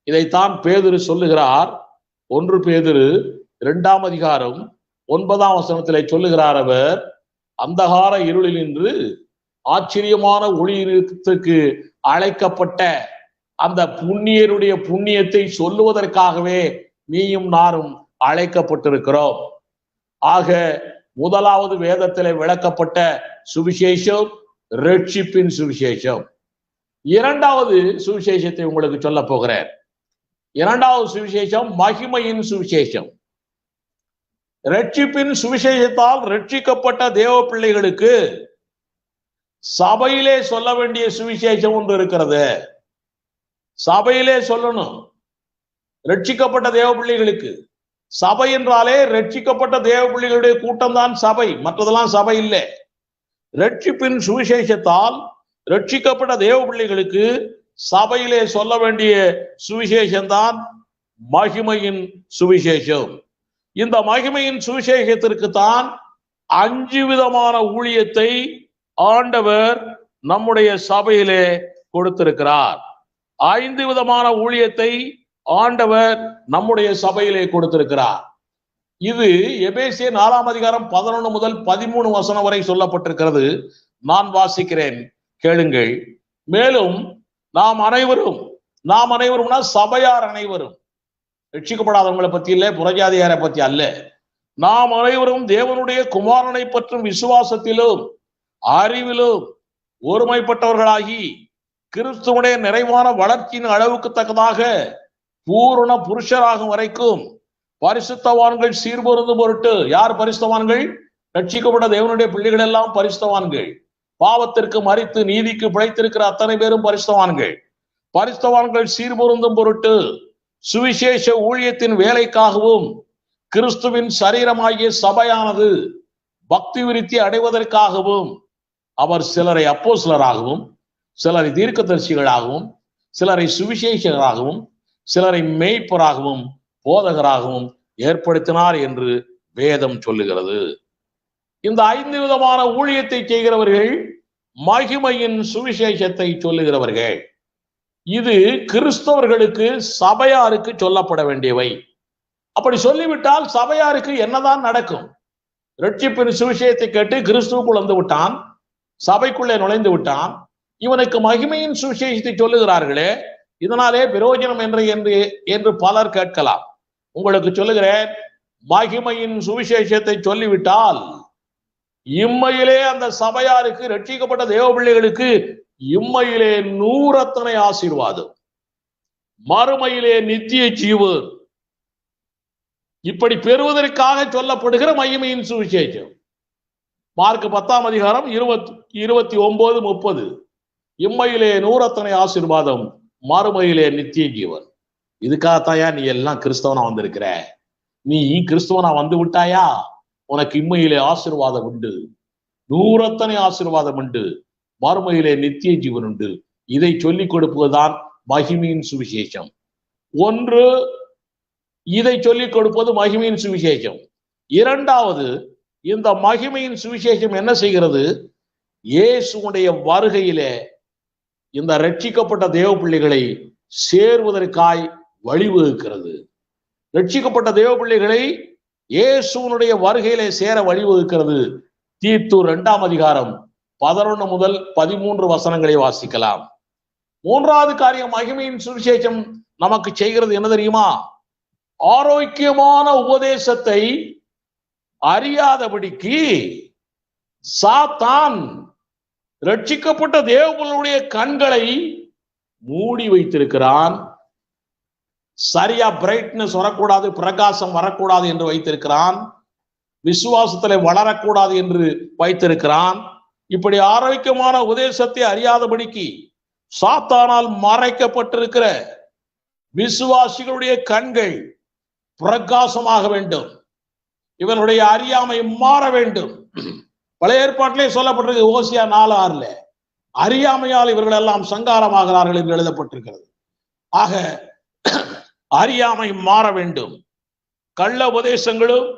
இதைத்தான் பேதுரு சொல்லுகிறார். 1 பேதுரு 2ஆம் அதிகாரம் 9ஆம் வசனத்திலே சொல்லுகிறார். அவர் அந்தகார இருளில் நின்று ஆச்சரியமான ஒளியிற்கு அழைக்கப்பட்ட அந்த புண்ணியருடைய புண்ணியத்தை சொல்லுவதற்காகவே நீயும் நானும் அழைக்கப்பட்டிருக்கிறோம். ஆக முதலாவது வேதத்திலே விளக்கப்பட்ட சுவிசேஷம் ரட்சிப்பின் சுவிசேஷம். இரண்டாவது சுவிசேஷத்தை உங்களுக்கு சொல்ல போகிறேன். இரண்டாவது சுவிசேஷம் மகிமையின் சுவிசேஷம். ரட்சிப்பின் சுவிசேஷத்தால் ரட்சிக்கப்பட்ட தேவ பிள்ளைகளுக்கு சபையிலே சொல்ல வேண்டிய சுவிசேஷம் ஒன்று இருக்கிறது. சபையிலே சொல்லணும். ரட்சிக்கப்பட்ட தேவ பிள்ளைகளுக்கு சபை என்றாலே ரட்சிக்கப்பட்ட தேவ பிள்ளைகளுடைய கூட்டம் தான் சபை, மற்றதெல்லாம் சபை இல்லை. ரட்சிப்பின் சுவிசேஷத்தால் ரட்சிக்கப்பட்ட தேவ பிள்ளைகளுக்கு சபையிலே சொல்ல வேண்டிய சுவிசேஷம்தான் மகிமையின் சுவிசேஷம். இந்த மகிமையின் சுவிசேஷத்திற்கு தான் 5 விதமான ஊழியத்தை ஆண்டவர் நம்முடைய சபையிலே கொடுத்திருக்கிறார். 5 விதமான ஊழியத்தை ஆண்டவர் நம்முடைய சபையிலே கொடுத்திருக்கிறார். இது எபேசியர் 4ஆம் அதிகாரம் 11 முதல் 13 வசனம் வரை சொல்லப்பட்டிருக்கிறது. நான் வாசிக்கிறேன், கேளுங்கள். மேலும் நாம் அனைவரும்னா சபையார் அனைவரும், ரட்சிக்கப்படாதவங்களை பத்தி இல்ல, புறஜாதியாரை பத்தி அல்ல. நாம் அனைவரும் தேவனுடைய குமாரனை பற்றும் விசுவாசத்திலும் அறிவிலும் ஒருமைப்பட்டவர்களாகி கிறிஸ்துவுடைய நிறைவான வளர்ச்சியின் அளவுக்கு தக்கதாக பூரண புருஷராகும் வரைக்கும் பரிசுத்தவான்கள் சீர்பொருந்தும் பொருட்டு. யார் பரிசுத்தவான்கள்? ரட்சிக்கப்பட்ட தேவனுடைய பிள்ளைகள் எல்லாம் பரிசுத்தவான்கள். பாவத்திற்கு மரித்து நீதிக்கு பிழைத்திருக்கிற அத்தனை பேரும் பரிசுத்தவான்கள். பரிசுத்தவான்கள் சீர்பொருந்தும் பொருட்டு சுவிசேஷ ஊழியத்தின் வேலைக்காகவும் கிறிஸ்துவின் சரீரமாகிய சபையானது பக்தி விருத்தி அடைவதற்காகவும் அவர் சிலரை அப்போஸ்தலராகவும் சிலரை தீர்க்கதரிசிகளாகவும் சிலரை சுவிசேஷகராகவும் சிலரை மேய்ப்பராகவும் போதகராகவும் ஏற்படுத்தினார் என்று வேதம் சொல்லுகிறது. இந்த 5 விதமான ஊழியத்தை செய்கிறவர்கள் மகிமையின் சுவிசேஷத்தை சொல்லுகிறவர்கள். இது கிறிஸ்தவர்களுக்கு சபையாருக்கு சொல்லப்பட வேண்டியவை. அப்படி சொல்லிவிட்டால் சபையாருக்கு என்னதான் நடக்கும்? ரட்சிப்பின் சுவிசேஷத்தை கேட்டு கிறிஸ்துவுக்குள் வந்து விட்டான், சபைக்குள்ளே நுழைந்து விட்டான். இவனுக்கு மகிமையின் சுவிசேஷத்தை சொல்லுகிறார்களே, இதனாலே பிரயோஜனம் என்று பலர் கேட்கலாம். உங்களுக்கு சொல்லுகிறேன், மகிமையின் சுவிசேஷத்தை சொல்லிவிட்டால் இம்மையிலே அந்த சபையாருக்கு, ரட்சிக்கப்பட்ட தேவ பிள்ளைகளுக்கு இம்மையிலே 100 ஆசீர்வாதம், மறுமையிலே நித்திய ஜீவன். இப்படி பெறுவதற்காக சொல்லப்படுகிற மகிமையின் சுவிசேஷம். மார்க் 10ஆம் அதிகாரம் 29, 30. இம்மையிலே 100 ஆசீர்வாதம், மறுமையிலே நித்திய ஜீவன். இதுக்காகத்தாயா நீ எல்லாம் கிறிஸ்தவனா வந்திருக்கிற? நீ கிறிஸ்தவனா வந்து விட்டாயா, உனக்கு இம்மையிலே ஆசீர்வாதம் உண்டு, 100 ஆசீர்வாதம் உண்டு, மறுமையிலே நித்திய ஜீவன் உண்டு. இதை சொல்லிக் கொடுப்பதுதான் மகிமையின் சுவிசேஷம். ஒன்று, இதை சொல்லிக் கொடுப்பது மகிமையின் சுவிசேஷம். இரண்டாவது, இந்த மகிமையின் சுவிசேஷம் என்ன செய்கிறது? இயேசுவுடைய வருகையிலே இந்த ரட்சிக்கப்பட்ட தேவ பிள்ளைகளை சேர்வதற்காய் வழிவகுக்கிறது. ரட்சிக்கப்பட்ட தேவ பிள்ளைகளை இயேசுவனுடைய வருகையிலே சேர வழிவகுக்கிறது. தீத்து 2ஆம் அதிகாரம் 11 முதல் 13 வசனங்களை வாசிக்கலாம். மூன்றாவது காரியம் மகிமையின் சுவிசேஷம் நமக்கு செய்கிறது என்ன தெரியுமா? ஆரோக்கியமான உபதேசத்தை அறியாதபடிக்கு சாத்தான் ரட்சிக்கப்பட்ட தேவனுடைய கண்களை மூடி வைத்திருக்கிறான். சரியா பிரைட்னஸ் வரக்கூடாது, பிரகாசம் வரக்கூடாது என்று வைத்திருக்கிறான். விசுவாசத்திலே வளரக்கூடாது என்று வைத்திருக்கிறான். இப்படி ஆரோக்கியமான உபதேசத்தை அறியாதபடிக்கு சாத்தானால் மறைக்கப்பட்டிருக்கிற விசுவாசிகளுடைய கண்கள் பிரகாசமாக வேண்டும். இவனுடைய அறியாமை மாற வேண்டும். பழைய ஏற்பாட்டிலே சொல்லப்பட்டிருக்கு, ஓசியா 4:6 அறியாமையால் இவர்கள் எல்லாம் சங்காரமாகிறார்கள் என்று எழுதப்பட்டிருக்கிறது. ஆக அறியாமை மாற வேண்டும். கள்ள உபதேசங்களும்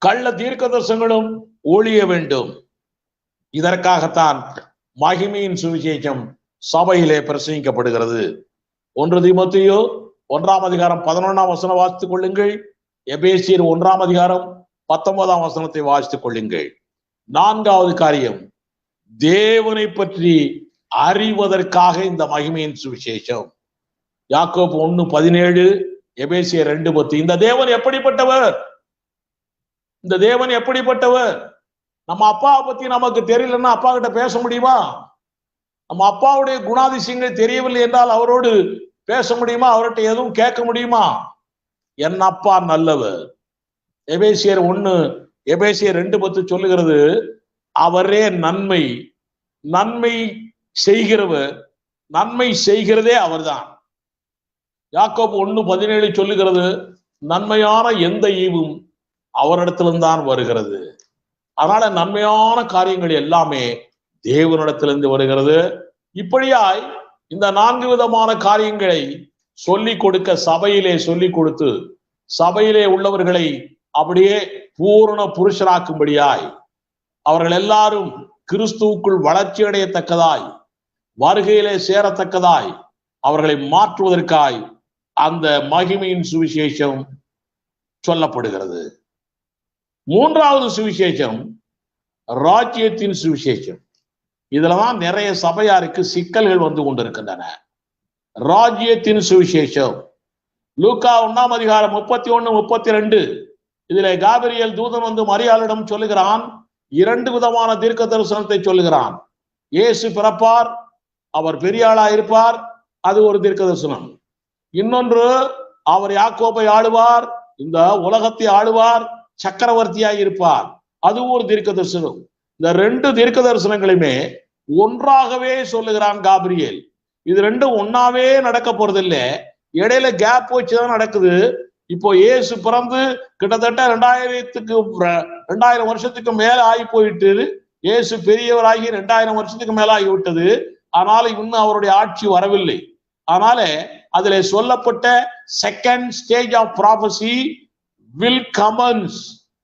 கள்ள தீர்க்கதரிசனங்களும் ஒழிய வேண்டும். இதற்காகத்தான் மகிமையின் சுவிசேஷம் சபையிலே பிரசங்கிக்கப்படுகிறது. 1 தீமோத்தேயு 1ஆம் அதிகாரம் 11ஆம் வசனம் வாசித்துக் கொள்ளுங்கள். எபேசியர் 1ஆம் அதிகாரம் 19ஆம் வசனத்தை வாசித்துக் கொள்ளுங்கள். 4வது காரியம், தேவனை பற்றி அறிவதற்காக இந்த மகிமையின் சுவிசேஷம். யாக்கோபு 1:17, எபேசியர் 2:10. இந்த தேவன் எப்படிப்பட்டவர்? இந்த தேவன் எப்படிப்பட்டவர்? நம்ம அப்பாவை பத்தி நமக்கு தெரியலன்னா அப்பா கிட்ட பேச முடியுமா? நம்ம அப்பாவுடைய குணாதிசயங்கள் தெரியவில்லை என்றால் அவரோடு பேச முடியுமா? அவர்கிட்ட எதுவும் கேட்க முடியுமா? என் அப்பா நல்லவர். எபேசியர் 2:10 சொல்லுகிறது, அவரே நன்மை செய்கிறவர், நன்மை செய்கிறதே அவர்தான். யாக்கோபு 1:17 சொல்லுகிறது, நன்மையான எந்த ஈவும் அவரிடத்திலிருந்தான் வருகிறது. அதனால நன்மையான காரியங்கள் எல்லாமே தேவனிடத்திலிருந்து வருகிறது. இப்படியாய் இந்த 4 விதமான காரியங்களை சொல்லிக் கொடுக்க சபையிலே சொல்லிக் கொடுத்து சபையிலே உள்ளவர்களை அப்படியே பூரண புருஷராக்கும்படியாய் அவர்கள் எல்லாரும் கிறிஸ்துவுக்குள் வளர்ச்சி அடையத்தக்கதாய் வருகையிலே சேரத்தக்கதாய் அவர்களை மாற்றுவதற்காய் அந்த மகிமையின் சுவிசேஷம் சொல்லப்படுகிறது. 3வது சுவிசேஷம் ராஜ்யத்தின் சுவிசேஷம். இதுலதான் நிறைய சபையாருக்கு சிக்கல்கள் வந்து கொண்டிருக்கின்றன. ராஜ்யத்தின் சுவிசேஷம் லூக்கா 1:31-32 இதுல காபிரியேல் தூதன் வந்து மரியாளிடம் சொல்லுகிறான், 2 விதமான தீர்க்க தரிசனத்தை சொல்லுகிறான். இயேசு பிறப்பார், அவர் பெரிய ஆளா இருப்பார், அது ஒரு தீர்க்க தரிசனம். இன்னொன்று, அவர் யாக்கோபை ஆளுவார், இந்த உலகத்தை ஆளுவார், சக்கரவர்த்தியாய் இருப்பார், அது ஒரு தீர்க்க தரிசனம். இந்த 2 தீர்க்க தரிசனங்களுமே ஒன்றாகவே சொல்லுகிறான் காபிரியேல். இது 2 ஒன்னாவே நடக்க போறதில்லை, இடையில கேப் வச்சுதான் நடக்குது. இப்போ இயேசு பிறந்து கிட்டத்தட்ட 2000 வருஷத்துக்கு மேல ஆகி போயிட்டு, இயேசு பெரியவராகி 2000 வருஷத்துக்கு மேல ஆகிவிட்டது. ஆனால் இன்னும் அவருடைய ஆட்சி வரவில்லை. அதனால அதுல சொல்லப்பட்ட second stage of prophecy will commence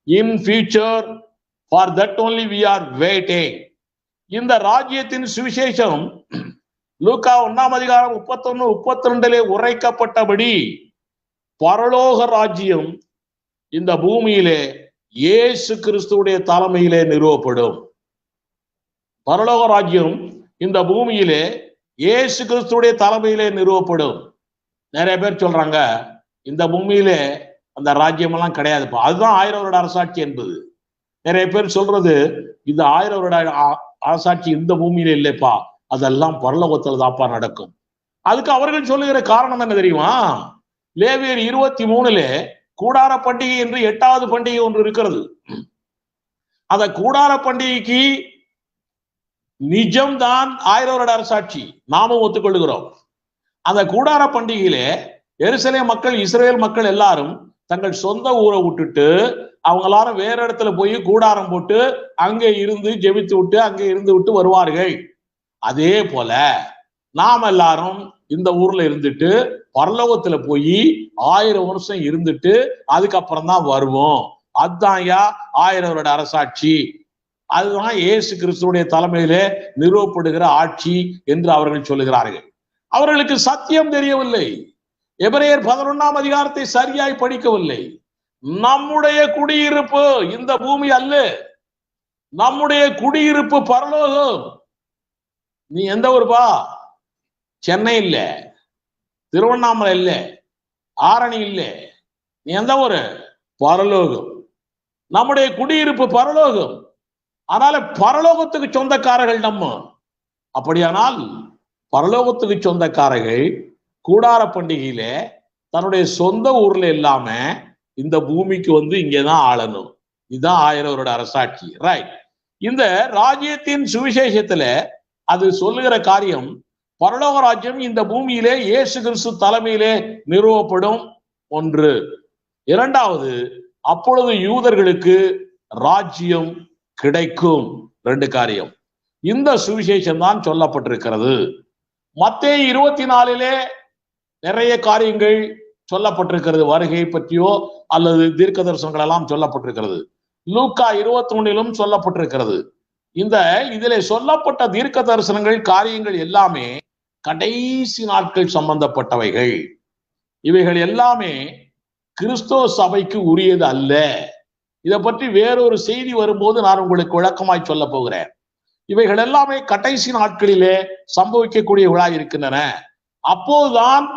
in future. For that only we are waiting. இந்த ராஜ்யத்தின் சுவிசேஷம் லூக்கா 1:31-32 உரைக்கப்பட்டபடி பரலோக ராஜ்யம் இந்த பூமியிலே இயேசு கிறிஸ்துவுடைய தலைமையிலே நிறுவப்படும். பரலோக ராஜ்யம் இந்த பூமியிலே இயேசு கிறிஸ்துவுடைய தலைமையிலே நிறுவப்படும். நிறைய பேர் சொல்றாங்க, இந்த பூமியிலே அந்த ராஜ்யம் எல்லாம் கிடையாதுப்பா, அதுதான் 1000 வருட அரசாட்சி என்பது. நிறைய பேர் சொல்றது, இந்த 1000 வருட அரசாட்சி இந்த பூமியில இல்லைப்பா, அதெல்லாம் பரலோகத்துல தாப்பா நடக்கும். அதுக்கு அவர்கள் சொல்லுகிற காரணம் என்ன தெரியுமா? லேவியர் 23 கூடார பண்டிகை என்று 8வது பண்டிகை ஒன்று இருக்கிறது. அந்த கூடார பண்டிகைக்கு நிஜம்தான் 1000 வருட அரசாட்சி, நாமும் ஒத்துக்கொள்கிறோம். அந்த கூடார பண்டிகையிலே எருசலேம் மக்கள், இஸ்ரேல் மக்கள் எல்லாரும் தங்கள் சொந்த ஊரை விட்டுட்டு அவங்க எல்லாரும் வேற இடத்துல போய் கூடாரம் போட்டு அங்கே இருந்து ஜெபித்து விட்டு அங்கே இருந்து விட்டு வருவார்கள். அதே போல நாம் எல்லாரும் இந்த ஊர்ல இருந்துட்டு பரலோகத்துல போய் 1000 வருஷம் இருந்துட்டு அதுக்கப்புறம் தான் வருவோம். அதுதான் 1000 வருட அரசாட்சி. அதுதான் இயேசு கிறிஸ்துவுடைய தலைமையிலே நிறுவப்படுகிற ஆட்சி என்று அவர்கள் சொல்லுகிறார்கள். அவர்களுக்கு சத்தியம் தெரியவில்லை. எபிரேயர் 11ஆம் அதிகாரத்தை சரியாய் படிக்கவில்லை. நம்முடைய குடியிருப்பு இந்த பூமி அல்ல, நம்முடைய குடியிருப்பு பரலோகம். நீ எந்த ஊருப்பா? சென்னை இல்ல, திருவண்ணாமலை இல்ல, ஆரணி இல்ல, நீ எந்த ஊரு? பரலோகம். நம்முடைய குடியிருப்பு பரலோகம். அதனால பரலோகத்துக்கு சொந்தக்காரர்கள் நம்ம. அப்படியானால் பரலோகத்துக்கு சொந்தக்காரர்கள் கூடார பண்டிகையில தன்னுடைய சொந்த ஊர்ல இல்லாம இந்த பூமிக்கு வந்து இங்கதான் ஆளணும். இதுதான் 1000 வருட அரசாட்சி. ரைட். இந்த ராஜ்யத்தின் சுவிசேஷத்துல அது சொல்லுகிற காரியம், பரலோக ராஜ்யம் இந்த பூமியிலே இயேசு கிறிஸ்து தலைமையிலே நிறுவப்படும். 1. 2வது, அப்பொழுது யூதர்களுக்கு ராஜ்யம் கிடைக்கும். 2 காரியம் இந்த சுவிசேஷம் தான் சொல்லப்பட்டிருக்கிறது. மத்தேயு 24 நிறைய காரியங்கள் சொல்லப்பட்டிருக்கிறது, வருகை பற்றியோ அல்லது தீர்க்க தரிசனங்கள் எல்லாம் சொல்லப்பட்டிருக்கிறது. லூக்கா 21 சொல்லப்பட்டிருக்கிறது. இதிலே சொல்லப்பட்ட தீர்க்க தரிசனங்கள், காரியங்கள் எல்லாமே கடைசி நாட்கள் சம்பந்தப்பட்டவைகள். இவைகள் எல்லாமே கிறிஸ்தவ சபைக்கு உரியது அல்ல. இதை பற்றி வேறொரு செய்தி வரும்போது நான் உங்களுக்கு விளக்கமாய் சொல்ல போகிறேன். இவைகள் எல்லாமே கடைசி நாட்களிலே சம்பவிக்கக்கூடியவர்களாய் இருக்கின்றன. அப்போதுதான்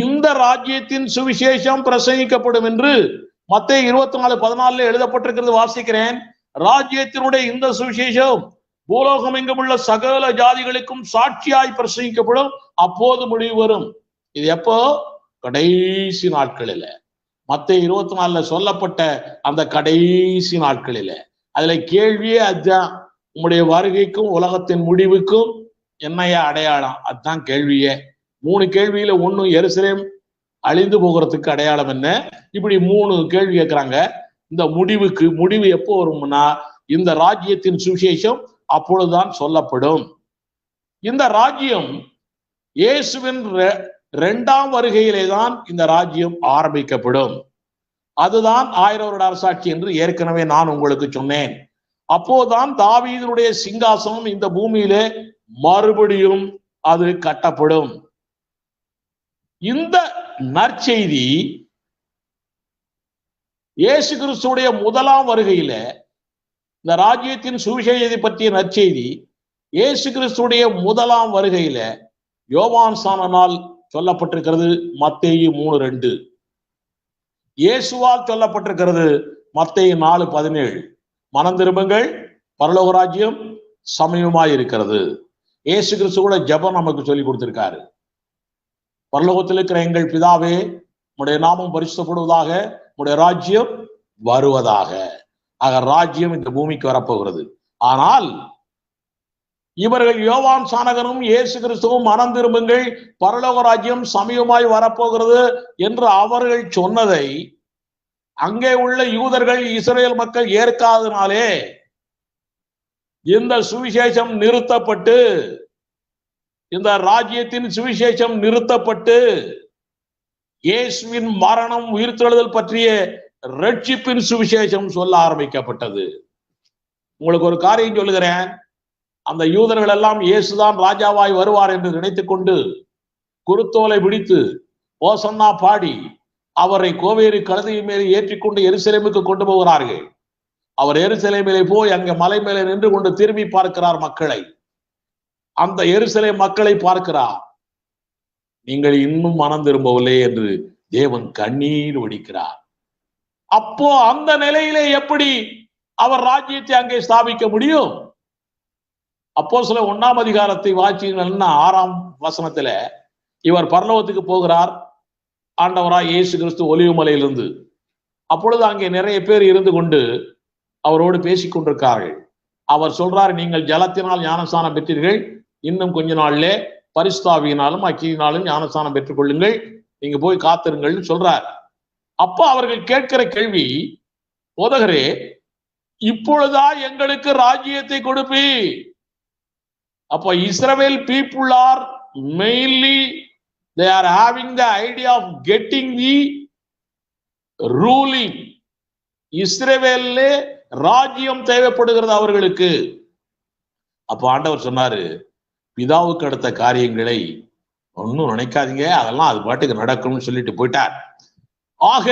இந்த ராஜ்யத்தின் சுவிசேஷம் பிரசங்கிக்கப்படும் என்று மத்தேயு 24:14 எழுதப்பட்டிருக்கிறது, வாசிக்கிறேன். ராஜ்யத்தினுடைய இந்த சுவிசேஷம் பூலோகம் எங்கும் உள்ள சகல ஜாதிகளுக்கும் சாட்சியாய் பிரசங்கிக்கப்படும், அப்போது முடிவு வரும். இது எப்போ? கடைசி நாட்களில. மத்தேயு 24 சொல்லப்பட்ட அந்த கடைசி நாட்களில. அதுல கேள்வியே அதுதான், உங்களுடைய வருகைக்கும் உலகத்தின் முடிவுக்கும் என்னையா அடையாளம்? அதுதான் கேள்வியே. 3 கேள்வியில 1 எருசலேம் அழிந்து போகிறதுக்கு அடையாளம் என்ன? இப்படி 3 கேள்வி கேட்கிறாங்க. இந்த முடிவு எப்போ வரும்னா, இந்த ராஜ்யத்தின் சுவிசேஷம் அப்பொழுதுதான் சொல்லப்படும். இந்த ராஜ்யம் இயேசுவின் 2ஆம் வருகையிலே தான் இந்த ராஜ்யம் ஆரம்பிக்கப்படும். அதுதான் 1000 வருட அரசாட்சி என்று ஏற்கனவே நான் உங்களுக்கு சொன்னேன். அப்போதான் தாவீதுடைய சிங்காசனம் இந்த பூமியிலே மறுபடியும் அது கட்டப்படும். இந்த நற்செய்தி இயேசு கிறிஸ்துடைய 1ஆம் வருகையில, இந்த ராஜ்யத்தின் சுவிசேஷத்தை பற்றிய நற்செய்தி இயேசு கிறிஸ்துடைய 1ஆம் வருகையில யோவான் ஸ்நானனால் சொல்லப்பட்டிருக்கிறது. மத்தேயு 3:2. இயேசுவால் சொல்லப்பட்டிருக்கிறது மத்தேயு 4:17. மனம் திரும்புங்கள், பரலோக ராஜ்யம் சமயமாய் இருக்கிறது. இயேசு கிறிஸ்துவோட ஜெபம் நமக்கு சொல்லி கொடுத்திருக்காரு. பரலோகத்தில் இருக்கிற எங்கள் பிதாவே, உம்முடைய நாமம் பரிசுத்தப்படுவதாக, உம்முடைய ராஜ்யம் வருவதாக. ஆக ராஜ்யம் இந்த பூமிக்கு வரப்போகிறது. ஆனால் இவர்கள் யோவான் சானகரும் இயேசு கிறிஸ்துவும் மனம் திரும்புங்கள், பரலோக ராஜ்யம் சமயமாய் வரப்போகிறது என்று அவர்கள் சொன்னதை அங்கே உள்ள யூதர்கள், இஸ்ரேல் மக்கள் ஏற்காதனாலே இந்த சுவிசேஷம் நிறுத்தப்பட்டு, இந்த ராஜ்யத்தின் சுவிசேஷம் நிறுத்தப்பட்டு, இயேசுவின் மரணம் உயிர்த்தெழுதல் பற்றிய ரட்சிப்பின் சுவிசேஷம் சொல்ல ஆரம்பிக்கப்பட்டது. உங்களுக்கு ஒரு காரியம் சொல்லுகிறேன். அந்த யூதர்கள் எல்லாம் இயேசுதான் ராஜாவாய் வருவார் என்று நினைத்துக் கொண்டு குருத்தோலை பிடித்து ஓசன்னா பாடி அவரை கோவேறு கழுதையின் மேலே ஏற்றிக்கொண்டு எருசலேமுக்கு கொண்டு போகிறார்கள். அவர் எருசலேமிலே போய் அங்கே மலை மேலே நின்று கொண்டு திரும்பி பார்க்கிறார் மக்களை. அந்த எருசலேம் மக்களை பார்க்கிறார். நீங்கள் இன்னும் மனம் திரும்பவில்லை என்று தேவன் கண்ணீர் வடிக்கிறார். அப்போ அந்த நிலையிலே எப்படி அவர் ராஜ்யத்தை அங்கே ஸ்தாபிக்க முடியும்? அப்போஸ்தலர் 1ஆம் அதிகாரத்தை வாசிச்சீங்கன்னா 6ஆம் வசனத்துல இவர் பரலோகத்துக்கு போகிறார், ஆண்டவராய் இயேசு கிறிஸ்து ஒலிவ மலையிலிருந்து. அப்பொழுது அங்கே நிறைய பேர் இருந்து கொண்டு அவரோடு பேசிக் கொண்டிருக்கார்கள். அவர் சொல்றார், நீங்கள் ஜலத்தினால் ஞானஸ்நானம் பெற்றீர்கள், இன்னும் கொஞ்ச நாள்ல பரிசுத்தாவியினாலும் அக்கினியினாலும் ஞானஸ்நானம் பெற்றுக் கொள்ளுங்கள், நீங்க போய் காத்திருங்கள் சொல்றார். அப்ப அவர்கள் கேட்கிற கேள்வி, போதகரே, இப்பொழுதா எங்களுக்கு ராஜ்யத்தை கொடுப்பி? அப்ப இஸ்ரவேல் people are mainly they are having the idea of getting the ruling. இஸ்ரவேல்ல ராஜ்யம் தேவைப்படுகிறது அவர்களுக்கு. அப்ப ஆண்டவர் சொன்னாரு, பிதாவுக்கு அடுத்த காரியங்களை ஒன்னும் நினைக்காதீங்க, அதெல்லாம் அது பாட்டுக்கு நடக்கும்னு சொல்லிட்டு போயிட்டார். ஆக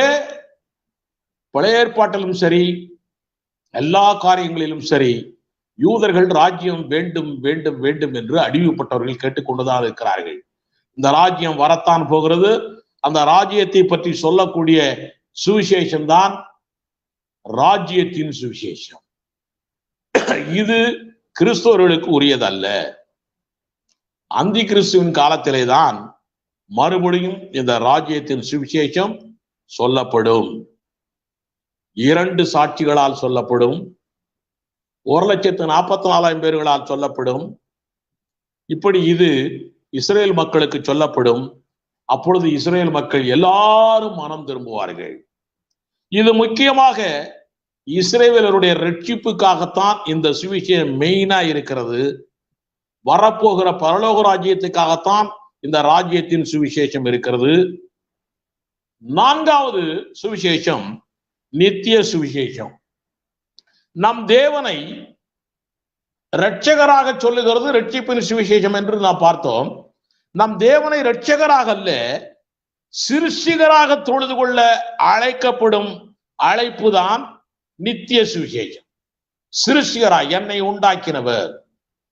பழைய ஏற்பாட்டிலும் சரி, எல்லா காரியங்களிலும் சரி, யூதர்கள் ராஜ்யம் வேண்டும் வேண்டும் வேண்டும் என்று அடிமைப்பட்டவர்கள் கேட்டுக்கொண்டுதான் இருக்கிறார்கள். இந்த ராஜ்யம் வரத்தான் போகிறது. அந்த ராஜ்யத்தை பற்றி சொல்லக்கூடிய சுவிசேஷம் தான் ராஜ்யத்தின் சுவிசேஷம். இது கிறிஸ்தவர்களுக்கு உரியதல்ல. அந்தி கிறிஸ்துவின் காலத்திலே தான் மறுபடியும் இந்த ராஜ்யத்தின் சுவிசேஷம் சொல்லப்படும். 2 சாட்சிகளால் சொல்லப்படும், 1,44,000 பேர்களால் சொல்லப்படும். இப்படி இது இஸ்ரேல் மக்களுக்கு சொல்லப்படும். அப்பொழுது இஸ்ரேல் மக்கள் எல்லாரும் மனம் திரும்புவார்கள். இது முக்கியமாக இஸ்ரேலருடைய ரட்சிப்புக்காகத்தான் இந்த சுவிசேஷம் மெயினா இருக்கிறது. வரப்போகிற பரலோக ராஜ்யத்துக்காகத்தான் இந்த ராஜ்யத்தின் சுவிசேஷம் இருக்கிறது. 4வது சுவிசேஷம் நித்திய சுவிசேஷம். நம் தேவனை இரட்சகராக சொல்லுகிறது ரட்சிப்பின் சுவிசேஷம் என்று நாம் பார்த்தோம். நம் தேவனை இரட்சகராக அல்ல, சிருஷ்டிகராக தொழுது கொள்ள அழைக்கப்படும் அழைப்பு தான் நித்திய சுவிசேஷம். சிருஷ்டிகராய் என்னை உண்டாக்கினவர்.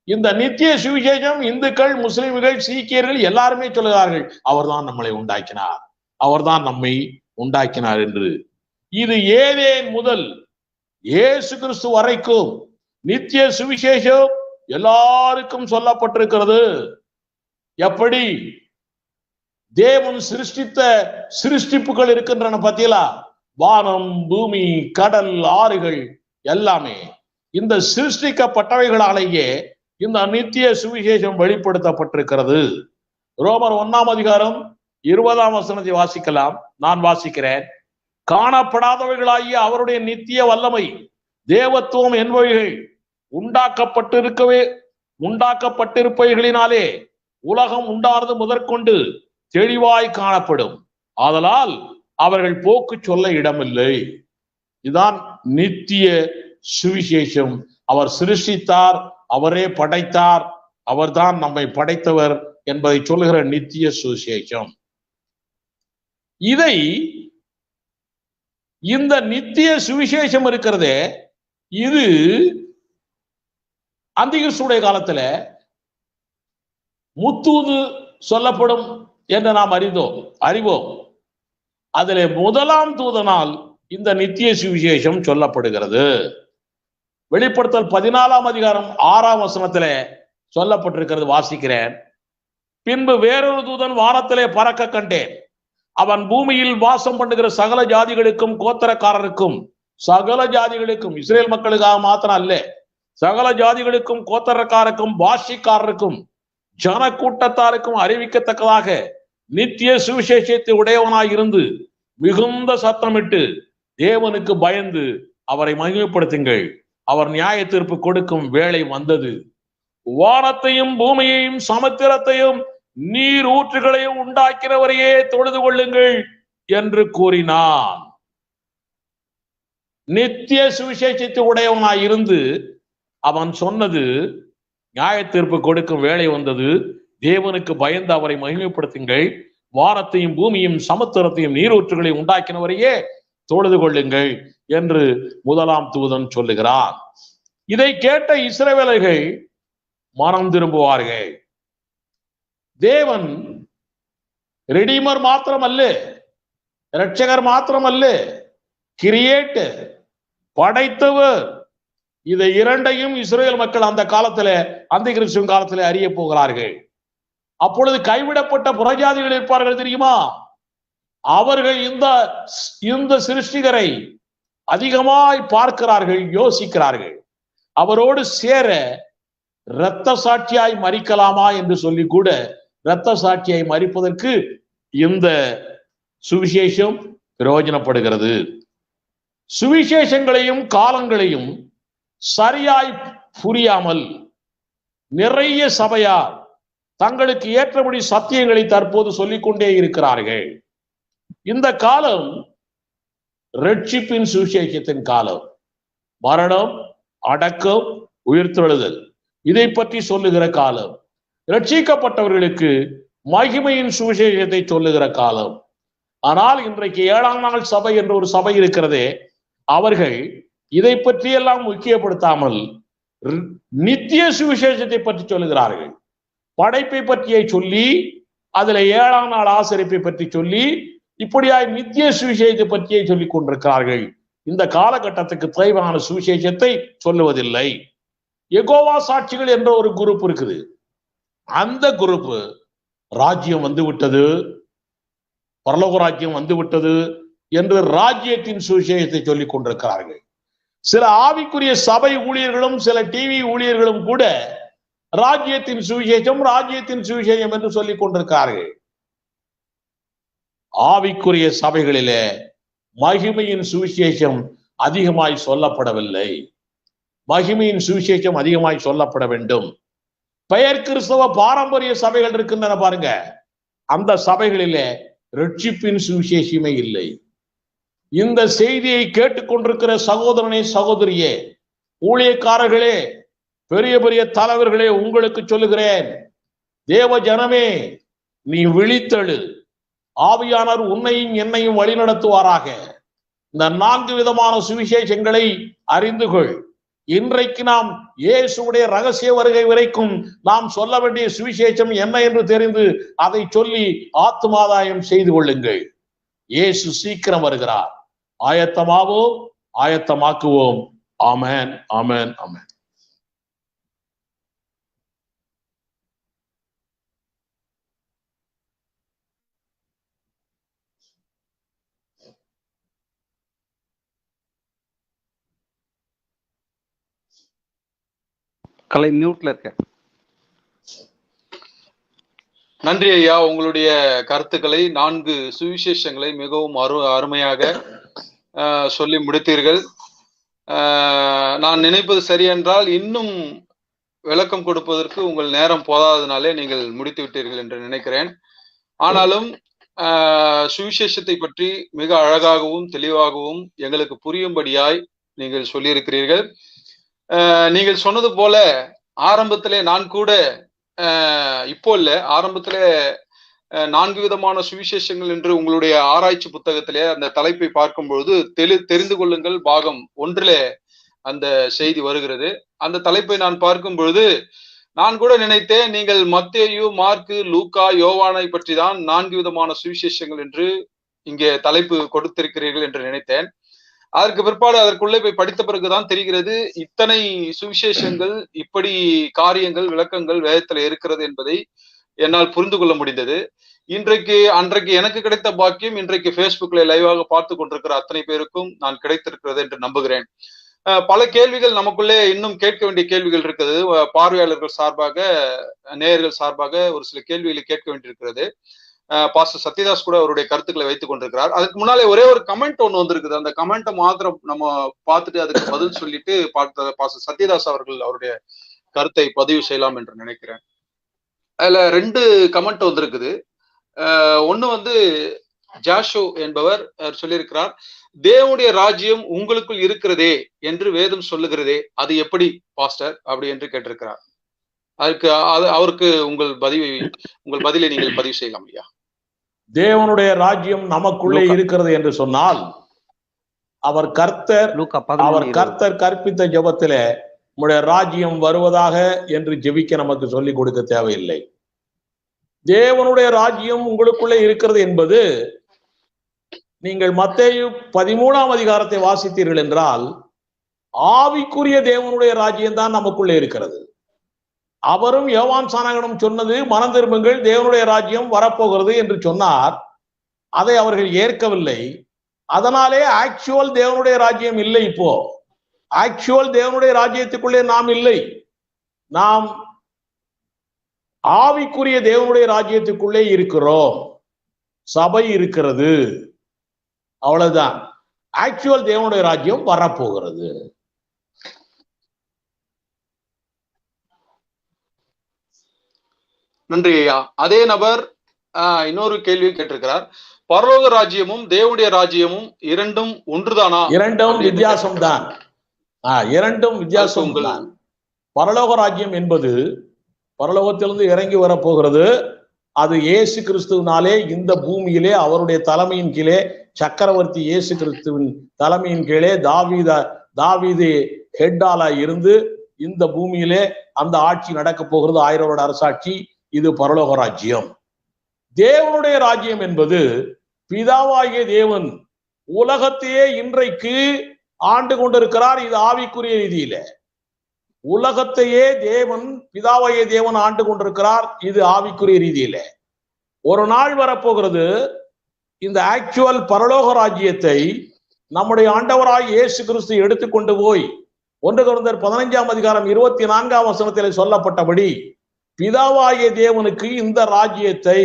இந்த நித்திய சுவிசேஷம் இந்துக்கள், முஸ்லிம்கள், சீக்கியர்கள் எல்லாருமே சொல்லுகிறார்கள், அவர்தான் நம்மளை உண்டாக்கினார், அவர்தான் நம்மை உண்டாக்கினார் என்று. இது ஏதேன் முதல் இயேசு கிறிஸ்து வரைக்கும் நித்திய சுவிசேஷம் எல்லாருக்கும் சொல்லப்பட்டிருக்கிறது. எப்படி? தேவன் சிருஷ்டித்த சிருஷ்டிப்புகள் இருக்கின்றன பத்தியலா, வானம், பூமி, கடல், ஆறுகள் எல்லாமே இந்த சிருஷ்டிக்கப்பட்டவைகளாலேயே இந்த நித்திய சுவிசேஷம் வெளிப்படுத்தப்பட்டிருக்கிறது. ரோமர் 1ஆம் அதிகாரம் 20ஆம் வசனத்தை வாசிக்கலாம். நான் வாசிக்கிறேன். காணப்படாதவைகளாகிய அவருடைய நித்திய வல்லமை, தேவத்துவம் என்பவைகள் உண்டாக்கப்பட்டிருப்பவைகளினாலே உலகம் உண்டானது முதற்கொண்டு தெளிவாய் காணப்படும். ஆதலால் அவர்கள் போக்கு சொல்ல இடமில்லை. இதுதான் நித்திய சுவிசேஷம். அவர் சிருஷ்டித்தார், அவரே படைத்தார், அவர்தான் நம்மை படைத்தவர் என்பதை சொல்லுகிற நித்திய சுவிசேஷம். இந்த நித்திய சுவிசேஷம் இருக்கிறதே, இது அந்திகிறிஸ்துடைய காலத்துல முத்தூது சொல்லப்படும் என்று நாம் அறிவோம். அதில் முதலாம் தூதனால் இந்த நித்திய சுவிசேஷம் சொல்லப்படுகிறது. வெளிப்படுத்தல் 14ஆம் அதிகாரம் 6ஆம் வசனத்திலே சொல்லப்பட்டிருக்கிறது. வாசிக்கிறேன். பின்பு வேறொரு தூதன் வானத்திலே பறக்க கண்டேன். அவன் பூமியில் வாசம் பண்ணுகிற சகல ஜாதிகளுக்கும், கோத்திரக்காரருக்கும், சகல ஜாதிகளுக்கும், இஸ்ரேல் மக்களுக்காக மாத்திரம் அல்ல, சகல ஜாதிகளுக்கும், கோத்திரக்காரருக்கும், பாஷைக்காரருக்கும், ஜன கூட்டத்தாருக்கும் அறிவிக்கத்தக்கதாக நித்திய சுவிசேஷத்தை உடையவனாய் இருந்து மிகுந்த சத்தமிட்டு தேவனுக்கு பயந்து அவரை மகிமைப்படுத்துங்கள். அவர் நியாய தீர்ப்பு கொடுக்கும் வேளை வந்தது. வானத்தையும் பூமியையும் சமுத்திரத்தையும் நீர் ஊற்றுகளையும் உண்டாக்கினவரையே தொழுது கொள்ளுங்கள் என்று கூறினான். நித்திய சுவிசேஷத்தை உடையவனாய் இருந்து அவன் சொன்னது, நியாய தீர்ப்பு கொடுக்கும் வேளை வந்தது, தேவனுக்கு பயந்து அவரை மகிமைப்படுத்துங்கள், வானத்தையும் பூமியும் சமுத்திரத்தையும் நீரூற்றுகளையும் உண்டாக்கினவரையே தொழுது கொள்ளுங்கள் என்று முதலாம் தூதன் சொல்லுகிறான். இதை கேட்ட இஸ்ரவேலர்கள் மனம் திரும்புவார்கள். தேவன் ரெடீமர் மாத்திரமல்ல, இரட்சகர் மாத்திரமல்ல, கிரியேட்டர், படைத்தவர். இதை இரண்டையும் இஸ்ரேல் மக்கள் அந்த காலத்துல, அந்திகிறிஸ்து காலத்துல அறிய போகிறார்கள். அப்பொழுது கைவிடப்பட்ட புறஜாதிகள் இருப்பார்கள் தெரியுமா? அவர்கள் இந்த சிருஷ்டிகரை அதிகமாய் பார்க்கிறார்கள், யோசிக்கிறார்கள். அவரோடு சேர இரத்த சாட்சியாய் மரிக்கலாமா என்று சொல்லி கூட இரத்த சாட்சியாய் மரிப்பதற்கு இந்த சுவிசேஷம் பிரயோஜனப்படுகிறது. சுவிசேஷங்களையும் காலங்களையும் சரியாய் புரியாமல் நிறைய சபையார் தங்களுக்கு ஏற்றபடி சத்தியங்களை தற்போது சொல்லிக்கொண்டே இருக்கிறார்கள். இந்த காலம் ரட்சிப்பின் சுவிசேஷத்தின் காலம். மரணம், அடக்கம், உயிர்த்தெழுதல் இதை பற்றி சொல்லுகிற காலம். ரட்சிக்கப்பட்டவர்களுக்கு மகிமையின் சுவிசேஷத்தை சொல்லுகிற காலம். ஆனால் இன்றைக்கு 7ஆம் நாள் சபை என்ற ஒரு சபை இருக்கிறதே, அவர்கள் இதை பற்றியெல்லாம் முக்கியப்படுத்தாமல் நித்திய சுவிசேஷத்தை பற்றி சொல்லுகிறார்கள். படைப்பை பற்றியை சொல்லி, அதுல 7ஆம் நாள் ஆசரிப்பை பற்றி சொல்லி, இப்படியாய் நித்திய சுவிசேஷத்தை பற்றியை சொல்லிக் கொண்டிருக்கிறார்கள். இந்த காலகட்டத்துக்கு தேவையான சுவிசேஷத்தை சொல்லுவதில்லை. யெகோவா சாட்சிகள் என்ற ஒரு குரூப் இருக்குது. அந்த குரூப் ராஜ்யம் வந்து விட்டது, பரலோக ராஜ்யம் வந்து விட்டது என்று ராஜ்யத்தின் சுவிசேஷத்தை சொல்லிக் கொண்டிருக்கிறார்கள். சில ஆவிக்குரிய சபை ஊழியர்களும் சில டிவி ஊழியர்களும் கூட ராஜ்யத்தின் சுவிசேஷம், ராஜ்யத்தின் சுவிசேஷம் என்று சொல்லிக் கொண்டிருக்கிறார்கள். ஆவிக்குரிய சபைகளிலே மகிமையின் சுவிசேஷம் அதிகமாய் சொல்லப்படவில்லை. மகிமையின் சுவிசேஷம் அதிகமாய் சொல்லப்பட வேண்டும். பெயர் கிறிஸ்தவ பாரம்பரிய சபைகள் இருக்கின்றன பாருங்க, அந்த சபைகளிலே ரட்சிப்பின் சுவிசேஷமே இல்லை. இந்த செய்தியை கேட்டுக்கொண்டிருக்கிற சகோதரனே, சகோதரியே, ஊழியக்காரர்களே, பெரிய பெரிய தலைவர்களே, உங்களுக்கு சொல்லுகிறேன், தேவ ஜனமே, நீ விழித்தெழு. ஆவியானவர் உன்னையும் என்னையும் வழிநடத்துவாராக. இந்த 4 விதமான சுவிசேஷங்களை அறிந்து கொள். இன்றைக்கு நாம் இயேசுடைய ரகசிய வருகை வரைக்கும் நாம் சொல்ல வேண்டிய சுவிசேஷம் என்ன என்று தெரிந்து அதை சொல்லி ஆத்துமாதாயம் செய்து கொள்ளுங்கள். இயேசு சீக்கிரம் வருகிறார். ஆயத்தமாவோம், ஆயத்தமாக்குவோம். ஆமென், ஆமென், ஆமென். கலை மியூட்ல இருக்க. நன்றி ஐயா, உங்களுடைய கருத்துக்களை 4 சுவிசேஷங்களை மிகவும் அருமையாக சொல்லி முடித்தீர்கள். நான் நினைப்பது சரி என்றால் இன்னும் விளக்கம் கொடுப்பதற்கு உங்கள் நேரம் போதாதனாலே நீங்கள் முடித்து விட்டீர்கள் என்று நினைக்கிறேன். ஆனாலும் சுவிசேஷத்தை பற்றி மிக அழகாகவும் தெளிவாகவும் எங்களுக்கு புரியும்படியாய் நீங்கள் சொல்லியிருக்கிறீர்கள். நீங்கள் சொன்னது போல ஆரம்பத்திலே நான் கூட இப்போ இல்ல, ஆரம்பத்துல 4 விதமான சுவிசேஷங்கள் என்று உங்களுடைய ஆராய்ச்சி புத்தகத்திலே அந்த தலைப்பை பார்க்கும்பொழுது தெரிந்து கொள்ளுங்கள் பாகம் 1 அந்த செய்தி வருகிறது. அந்த தலைப்பை நான் பார்க்கும் பொழுது நான் கூட நினைத்தேன், நீங்கள் மத்தேயு, மார்க்கு, லூக்கா, யோவானை பற்றி தான் 4 விதமான சுவிசேஷங்கள் என்று இங்கே தலைப்பு கொடுத்திருக்கிறீர்கள் என்று நினைத்தேன். அதற்கு பிற்பாடு அதற்குள்ளே போய் படித்த பிறகுதான் தெரிகிறது இத்தனை சுவிசேஷங்கள், இப்படி காரியங்கள், விளக்கங்கள் வேதத்துல இருக்கிறது என்பதை என்னால் புரிந்து கொள்ள முடிந்தது. அன்றைக்கு எனக்கு கிடைத்த பாக்கியம் இன்றைக்கு Facebookல லைவாக பார்த்து கொண்டிருக்கிற அத்தனை பேருக்கும் நான் கிடைத்திருக்கிறது என்று நம்புகிறேன். பல கேள்விகள் நமக்குள்ளே இன்னும் கேட்க வேண்டிய கேள்விகள் இருக்குது. பார்வையாளர்கள் சார்பாக, நேயர்கள் சார்பாக ஒரு சில கேள்விகளை கேட்க வேண்டியிருக்கிறது. பாஸ்டர் சத்யதாஸ் கூட அவருடைய கருத்துக்களை வைத்துக் கொண்டிருக்கிறார். அதுக்கு முன்னாலே ஒரே ஒரு கமெண்ட் ஒண்ணு வந்திருக்குது. அந்த கமெண்ட்டை மாத்திரம் நம்ம பார்த்துட்டு அதுக்கு பதில் சொல்லிட்டு பாஸ்டர் சத்யதாஸ் அவர்கள் அவருடைய கருத்தை பதிவு செய்யலாம் என்று நினைக்கிறேன். அதுல 2 கமெண்ட் வந்திருக்குது. ஒண்ணு ஜாஷோ என்பவர் சொல்லியிருக்கிறார், தேவனுடைய ராஜ்யம் உங்களுக்குள் இருக்கிறதே என்று வேதம் சொல்லுகிறதே, அது எப்படி பாஸ்டர் அப்படி என்று கேட்டிருக்கிறார். அதுக்கு அவருக்கு உங்கள் பதிலை நீங்கள் பதிவு செய்யலாம் ஐயா. தேவனுடைய ராஜ்யம் நமக்குள்ளே இருக்கிறது என்று சொன்னால் அவர் கர்த்தர் கற்பித்த ஜெபத்திலே உம்முடைய ராஜ்யம் வருவதாக என்று ஜெபிக்க நமக்கு சொல்லிக் கொடுக்க தேவையில்லை. தேவனுடைய ராஜ்யம் உங்களுக்குள்ளே இருக்கிறது என்பது, நீங்கள் மத்தேயு 13ஆம் அதிகாரத்தை வாசித்தீர்கள் என்றால் ஆவிக்குரிய தேவனுடைய ராஜ்யம் தான் நமக்குள்ளே இருக்கிறது. அவரும் யோவான் ஸ்நானகனும் சொன்னது, மனம் திரும்புங்கள், தேவனுடைய ராஜ்யம் வரப்போகிறது என்று சொன்னார். அதை அவர்கள் ஏற்கவில்லை. அதனாலே ஆக்சுவல் தேவனுடைய ராஜ்யம் இல்லை. இப்போ ஆக்சுவல் தேவனுடைய ராஜ்யத்துக்குள்ளே நாம் இல்லை. நாம் ஆவிக்குரிய தேவனுடைய ராஜ்யத்துக்குள்ளே இருக்கிறோம். சபை இருக்கிறது, அவ்வளவுதான். ஆக்சுவல் தேவனுடைய ராஜ்யம் வரப்போகிறது. நன்றி ஐயா. அதே நபர் இன்னொரு கேள்வி கேட்டிருக்கிறார், பரலோக ராஜ்யமும் தேவனுடைய ராஜ்யமும் இரண்டும் ஒன்றுதானா? இரண்டும் வித்தியாசம் தான். இரண்டும் வித்தியாசம் தான். பரலோக ராஜ்யம் என்பது பரலோகத்திலிருந்து இறங்கி வரப்போகிறது. அது இயேசு கிறிஸ்துவினாலே இந்த பூமியிலே அவருடைய தலைமையின் கீழே, சக்கரவர்த்தி இயேசு கிறிஸ்துவின் தலைமையின் கீழே தாவீது ஹெட்டாலா இருந்து இந்த பூமியிலே அந்த ஆட்சி நடக்க போகிறது, 1000 வருட அரசாட்சி. இது பரலோக ராஜ்யம். தேவனுடைய ராஜ்யம் என்பது பிதாவாகிய தேவன் உலகத்தையே இன்றைக்கு ஆண்டு கொண்டிருக்கிறார். இது ஆவிக்குரிய ரீதியில உலகத்தையே பிதாவாகிய தேவன் ஆண்டு கொண்டிருக்கிறார். இது ஆவிக்குரிய ரீதியில ஒரு நாள் வரப்போகிறது. இந்த ஆக்சுவல் பரலோக ராஜ்யத்தை நம்முடைய ஆண்டவராய் இயேசு கிறிஸ்து எடுத்துக்கொண்டு போய் 1 கொரிந்தியர் 15ஆம் அதிகாரம் 24ஆம் வசனத்தில் சொல்லப்பட்டபடி பிதாவாகிய தேவனுக்கு இந்த ராஜ்யத்தை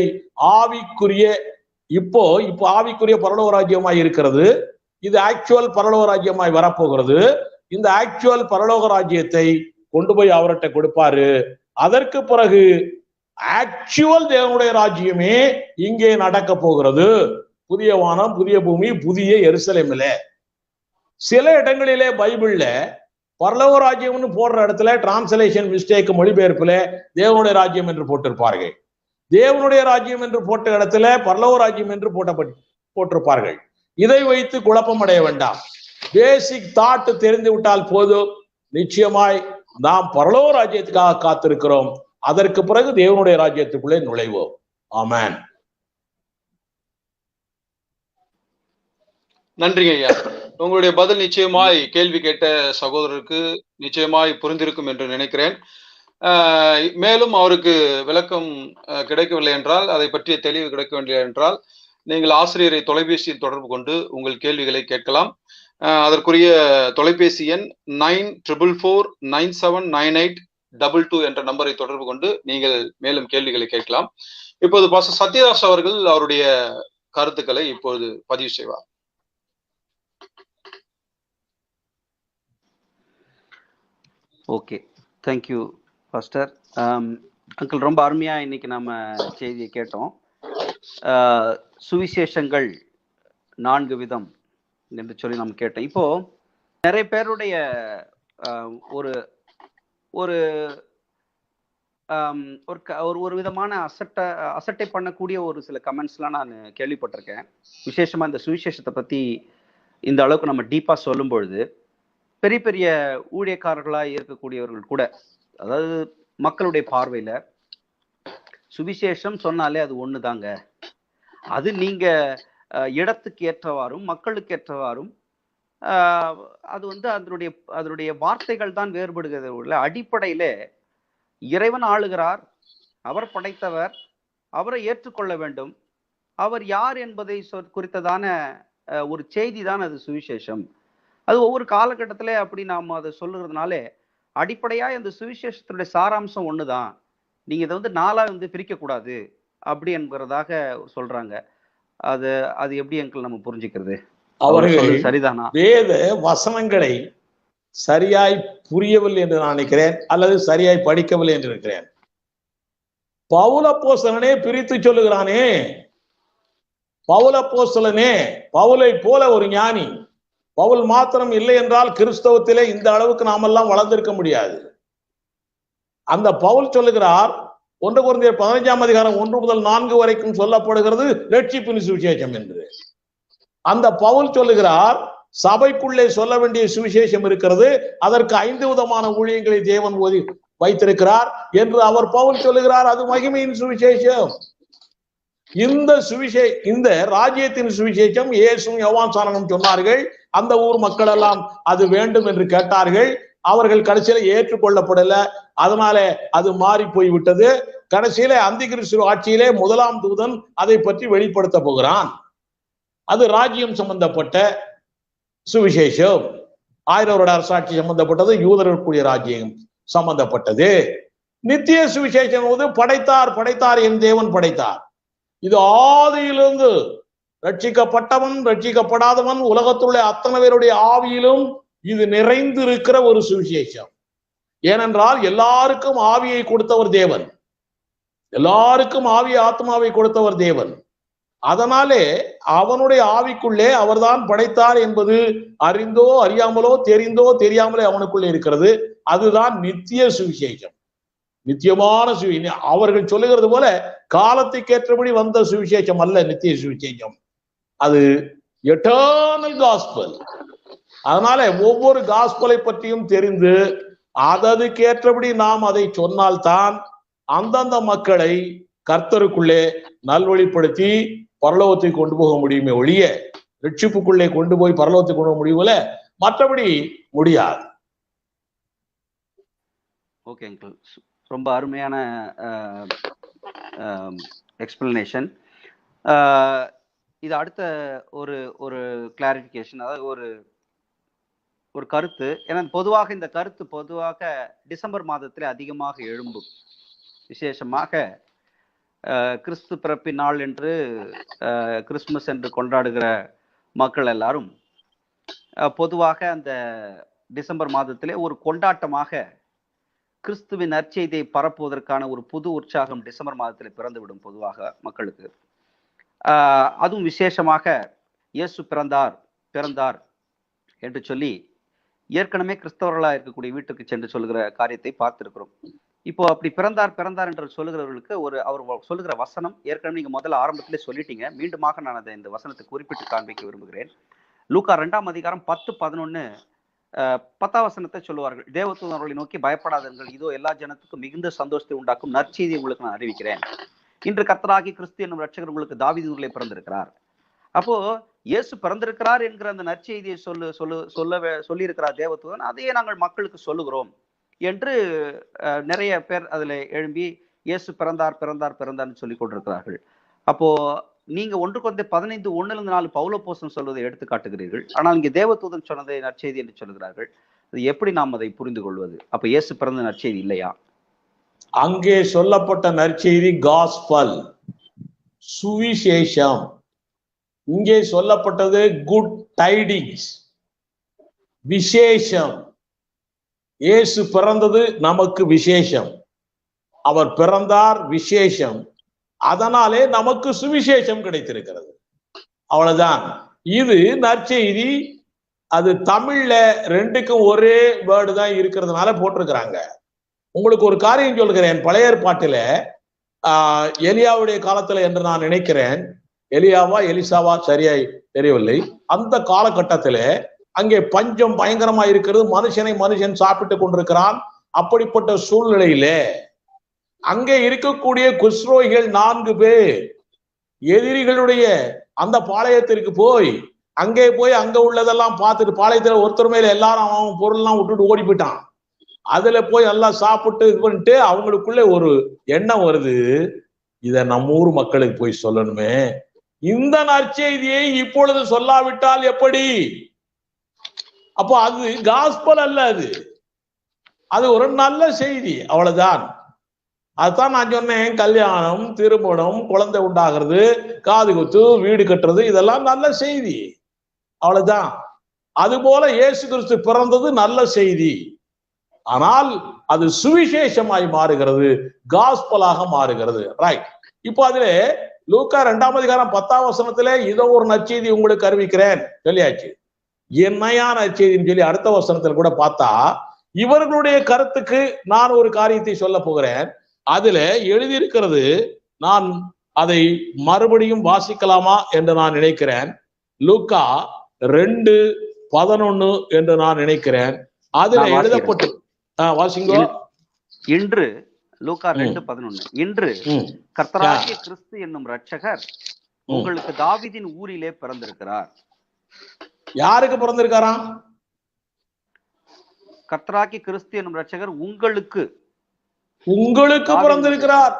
ஆவிக்குரிய இப்போ ஆவிக்குரிய பரலோக ராஜ்யமாய் இருக்கிறது. இது ஆக்சுவல் பரலோக ராஜ்யமாய் வரப்போகிறது. இந்த ஆக்சுவல் பரலோக ராஜ்யத்தை கொண்டு போய் அவர்கிட்ட கொடுப்பாரு. அதற்கு பிறகு ஆக்சுவல் தேவனுடைய ராஜ்யமே இங்கே நடக்க போகிறது. புதிய வானம், புதிய பூமி, புதிய எருசலேமில. சில இடங்களிலே பைபிள்ல பரலோக ராஜ்யம்னு போடுற இடத்துல டிரான்ஸ்லேஷன் மிஸ்டேக், மொழிபெயர்ப்புல தேவனுடைய ராஜ்யம் என்று போட்டிருப்பார்கள். தேவனுடைய ராஜ்யம் என்று போட்ட இடத்துல பரலோக ராஜ்யம் என்று போட்டிருப்பார்கள். இதை வைத்து குழப்பம் அடைய வேண்டாம். பேசிக் தாட் தெரிந்து விட்டால் போதும். நிச்சயமாய் நாம் பரலோக ராஜ்யத்துக்காக காத்திருக்கிறோம். அதற்கு பிறகு தேவனுடைய ராஜ்யத்துக்குள்ளே நுழைவோம். ஆமென். நன்றிங்க ஐயா. உங்களுடைய பதில் நிச்சயமாய் கேள்வி கேட்ட சகோதரருக்கு நிச்சயமாய் புரிந்திருக்கும் என்று நினைக்கிறேன். மேலும் அவருக்கு விளக்கம் கிடைக்கவில்லை என்றால், அதை பற்றிய தெளிவு கிடைக்கவில்லை என்றால், நீங்கள் ஆசிரியரை தொலைபேசியில் தொடர்பு கொண்டு உங்கள் கேள்விகளை கேட்கலாம். அதற்குரிய தொலைபேசி எண் 9444979822 என்ற நம்பரை தொடர்பு கொண்டு நீங்கள் மேலும் கேள்விகளை கேட்கலாம். இப்போது பாஸ்டர் சத்யராஜ் அவர்கள் அவருடைய கருத்துக்களை இப்போது பதிவு செய்வார். Okay, thank you pastor. அங்கிள், ரொம்ப அருமையா இன்னைக்கு நம்ம செய்தியை கேட்டோம். சுவிசேஷங்கள் 4 விதம் என்று சொல்லி நம்ம கேட்டோம். இப்போ நிறைய பேருடைய ஒரு ஒரு ஒரு விதமான அசட்டை பண்ணக்கூடிய ஒரு சில கமெண்ட்ஸ்லாம் நான் கேள்விப்பட்டிருக்கேன். விசேஷமா இந்த சுவிசேஷத்தை பத்தி இந்த அளவுக்கு நம்ம டீப்பா சொல்லும் பொழுது பெரிய பெரிய ஊழியக்காரர்களாக இருக்கக்கூடியவர்கள் கூட, அதாவது மக்களுடைய பார்வையில சுவிசேஷம் சொன்னாலே அது ஒண்ணுதாங்க, அது நீங்க இடத்துக்கு ஏற்றவாறும் மக்களுக்கு ஏற்றவாறும் அது அதனுடைய வார்த்தைகள் தான் வேறுபடுகிறது உள்ள அடிப்படையில இறைவன் ஆளுகிறார், அவர் படைத்தவர், அவரை ஏற்றுக்கொள்ள வேண்டும், அவர் யார் என்பதை குறித்ததான ஒரு செய்தி தான் அது சுவிசேஷம். அது ஒவ்வொரு காலகட்டத்திலே அப்படி நாம் அதை சொல்லுறதுனாலே அடிப்படையா இந்த சுவிசேஷத்தினுடைய சாராம்சம் ஒண்ணுதான், நீங்க இதை 4 பிரிக்க கூடாது அப்படி என்கிறதாக சொல்றாங்க. அது எப்படி எங்களுக்கு நம்ம புரிஞ்சுக்கிறது? அவர்கள் சரிதானா? வேத வசனங்களை சரியாய் புரியவில்லை என்று நான் நினைக்கிறேன், அல்லது சரியாய் படிக்கவில்லை என்று இருக்கிறேன். பவுலப்போஸ்தலனே பிரித்து சொல்லுகிறானே, பவுலப்போஸ்தலனே பவுலை போல ஒரு ஞானி. பவுல் மாத்திரம் இல்லை என்றால் கிறிஸ்தவத்திலே இந்த அளவுக்கு நாமெல்லாம் வளர்ந்திருக்க முடியாது. அந்த பவுல் சொல்லுகிறார், 1 கொரிந்தியர் 15ஆம் அதிகாரம் 1 முதல் 4 வரைக்கும் சொல்லப்படுகிறது ரட்சிப்பின் சுவிசேஷம் என்று. அந்த பவுல் சொல்லுகிறார், சபைக்குள்ளே சொல்ல வேண்டிய சுவிசேஷம் இருக்கிறது, அதற்கு 5 விதமான ஊழியங்களை தேவன் வைத்திருக்கிறார் என்று அவர் பவுல் சொல்லுகிறார். அது மகிமையின் சுவிசேஷம். இந்த ராஜ்யத்தின் சுவிசேஷம் இயேசுவும் யோவான் சானனும் சொன்னார்கள். அந்த ஊர் மக்கள் எல்லாம் அது வேண்டும் என்று கேட்டார்கள். அவர்கள் கடைசியில ஏற்றுக்கொள்ளப்படல, அதனால அது மாறி போய்விட்டது. கடைசியில அந்திகிறிஸ்து ஆட்சியிலே 1ஆம் தூதன் அதை பற்றி வெளிப்படுத்த போகிறான். அது ராஜ்யம் சம்பந்தப்பட்ட சுவிசேஷம். 1000 வருட அரசாட்சி சம்பந்தப்பட்டது, யூதர்களுக்குரிய ராஜ்யம் சம்பந்தப்பட்டது. நித்திய சுவிசேஷம் படைத்தார் என் தேவன் படைத்தார். இது ஆதியிலிருந்து ரட்சிக்கப்பட்டவன் ரட்சிக்கப்படாதவன் உலகத்துள்ள அத்தனை பேருடைய ஆவியிலும் இது நிறைந்து இருக்கிற ஒரு சுவிசேஷம். ஏனென்றால் எல்லாருக்கும் ஆவியை கொடுத்தவர் தேவன், எல்லாருக்கும் ஆத்மாவை கொடுத்தவர் தேவன். அதனாலே அவனுடைய ஆவிக்குள்ளே அவர்தான் படைத்தார் என்பது அறிந்தோ அறியாமலோ தெரிந்தோ தெரியாமலே அவனுக்குள்ளே இருக்கிறது. அதுதான் நித்திய சுவிசேஷம், நித்தியமான அவர்கள் சொல்லுகிறது போல காலத்துக்கேற்றபடி வந்த சுவிசேஷம் அல்ல நித்திய சுவிசேஷம், அது எட்டர்னல் காஸ்பல். அதனால ஒவ்வொரு காஸ்பலை பற்றியும் தெரிந்து அதற்கேற்றபடி நாம் அதை சொன்னால்தான் அந்தந்த மக்களை கர்த்தருக்குள்ளே நல்வழிப்படுத்தி பரலோகத்தை கொண்டு போக முடியுமே ஒழிய ரட்சிப்புக்குள்ளே கொண்டு போய் பரலோகத்தை கொண்டு போக முடியுமில்ல, மற்றபடி முடியாது. ஓகே அங்கிள், ரொம்ப அருமையான எக்ஸ்பிளனேஷன். இது அடுத்த ஒரு கிளாரிஃபிகேஷன், அதாவது ஒரு கருத்து. ஏன்னா பொதுவாக இந்த கருத்து டிசம்பர் மாதத்திலே அதிகமாக எழும்பும். விசேஷமாக கிறிஸ்து பிறப்பின் நாள் என்று கிறிஸ்துமஸ் என்று கொண்டாடுகிற மக்கள் எல்லாரும் பொதுவாக அந்த டிசம்பர் மாதத்திலே ஒரு கொண்டாட்டமாக கிறிஸ்துவின் நற்செய்தியை பரப்புவதற்கான ஒரு புது உற்சாகம் டிசம்பர் மாதத்தில் பிறந்துவிடும் பொதுவாக மக்களுக்கு. அதுவும் விசேஷமாக இயேசு பிறந்தார் என்று சொல்லி ஏற்கனவே கிறிஸ்தவர்களாக இருக்கக்கூடிய வீட்டுக்கு சென்று சொல்லுகிற காரியத்தை பார்த்திருக்கிறோம். இப்போ அப்படி பிறந்தார் என்று சொல்லுகிறவர்களுக்கு அவர் சொல்லுகிற வசனம் ஏற்கனவே நீங்க முதல்ல ஆரம்பத்திலே சொல்லிட்டீங்க, மீண்டுமாக நான் அதை இந்த வசனத்தை குறிப்பிட்டு காண்பிக்க விரும்புகிறேன். லூக்கா 2ஆம் அதிகாரம் 10-11 10ஆம் வசனத்தை சொல்லுவார்கள். தேவதூதன் அவர்களை நோக்கி, பயப்படாதீர்கள், இதோ எல்லா ஜனத்துக்கும் மிகுந்த சந்தோஷத்தை உண்டாக்கும் நற்செய்தியை உங்களுக்கு நான் அறிவிக்கிறேன். இன்று கர்த்தராகிய கிறிஸ்து என்னும் ரட்சகர் உங்களுக்கு தாவீது ஊரிலே பிறந்திருக்கிறார். அப்போ இயேசு பிறந்திருக்கிறார் என்கிற அந்த நற்செய்தியை சொல்லி இருக்கிறார் தேவதூதன், அதையே நாங்கள் மக்களுக்கு சொல்லுகிறோம் என்று நிறைய பேர் அதுல எழும்பி இயேசு பிறந்தார்னு சொல்லி கொண்டிருக்கிறார்கள். அப்போ நீங்க 1 Corinthians 15:1-4 பவுலப்போஸ்தலன் சொல்வதை எடுத்து காட்டுகிறீர்கள், ஆனால் இங்கே தேவதூதன் சொன்னதை நற்செய்தி என்று சொல்கிறார்கள். அது எப்படி நாம் அதை புரிந்து கொள்வது? அப்ப இயேசு பிறந்த நற்செய்தி இல்லையா? அங்கே சொல்லப்பட்ட நற்செய்தி காஸ்பல், சுவிசேஷம். இங்கே சொல்லப்பட்டது குட் டைடிங்ஸ், விசேஷம். இயேசு பிறந்தது நமக்கு விசேஷம், அவர் பிறந்தார் விசேஷம், அதனாலே நமக்கு சுவிசேஷம் கிடைத்திருக்கிறது. அவ்வளவுதான். இது நற்செய்தி. அது தமிழ்ல ரெண்டுக்கும் ஒரே வேர்டு தான் இருக்கிறதுனால போட்டிருக்கிறாங்க. உங்களுக்கு ஒரு காரியம் சொல்கிறேன். பழைய ஏற்பாட்டில எலியாவுடைய காலத்துல என்று நான் நினைக்கிறேன், எலியாவா எலிசாவா சரியாய் தெரியவில்லை, அந்த காலகட்டத்தில அங்கே பஞ்சம் பயங்கரமா இருக்கிறது, மனுஷன் சாப்பிட்டு கொண்டிருக்கிறான். அப்படிப்பட்ட சூழ்நிலையிலே அங்கே இருக்கக்கூடிய குஷ்ரோகிகள் 4 பேர் எதிரிகளுடைய அந்த பாளையத்திற்கு போய் அங்க உள்ளதெல்லாம் பார்த்துட்டு, பாளையத்துல ஒருத்தர் மேல எல்லாரும் அவன் பொருள்லாம் விட்டுட்டு ஓடி போயிட்டான். அதுல போய் எல்லாம் சாப்பிட்டு இது பண்ணிட்டு அவங்களுக்குள்ள ஒரு எண்ணம் வருது, இத நம்ம ஊர் மக்களுக்கு போய் சொல்லணுமே, இந்த நற்செய்தியை இப்பொழுது சொல்லாவிட்டால் எப்படி? அப்போ அது காஸ்பல் அல்ல, அது ஒரு நல்ல செய்தி, அவ்வளவுதான். அதுதான் நான் சொன்னேன், கல்யாணம், திருமணம், குழந்தை உண்டாகிறது, காது குத்து, வீடு கட்டுறது, இதெல்லாம் நல்ல செய்தி, அவ்வளவுதான். அதுபோல இயேசு கிறிஸ்து பிறந்தது நல்ல செய்தி. ஆனால் அது சுவிசேஷமாய் மாறுகிறது, காஸ்பலாக மாறுகிறது. ரைட். இப்போ அதுல லூக்கா 2:10 இதோ ஒரு நற்செய்தி உங்களுக்கு அறிவிக்கிறேன் சொல்லியாச்சு. என்னையா நற்செய்தின்னு சொல்லி அடுத்த வசனத்துல கூட பார்த்தா, இவர்களுடைய கருத்துக்கு நான் ஒரு காரியத்தை சொல்ல போகிறேன். அதுல எழுதியிருக்கிறது, நான் அதை மறுபடியும் வாசிக்கலாமா என்று நான் நினைக்கிறேன். லூக்கா 2:11 என்று நான் நினைக்கிறேன். அதுல எழுதப்பட்டு வாசிங்கோ. இன்று லூக்கா 2:11, இன்று கர்த்தராகிய கிறிஸ்து என்னும் இரட்சகர் உங்களுக்கு தாவீதின் ஊரிலே பிறந்திருக்கிறார். யாருக்கு பிறந்திருக்காராம்? கர்த்தராகிய கிறிஸ்து என்னும் இரட்சகர் உங்களுக்கு பிறந்திருக்கிறார்.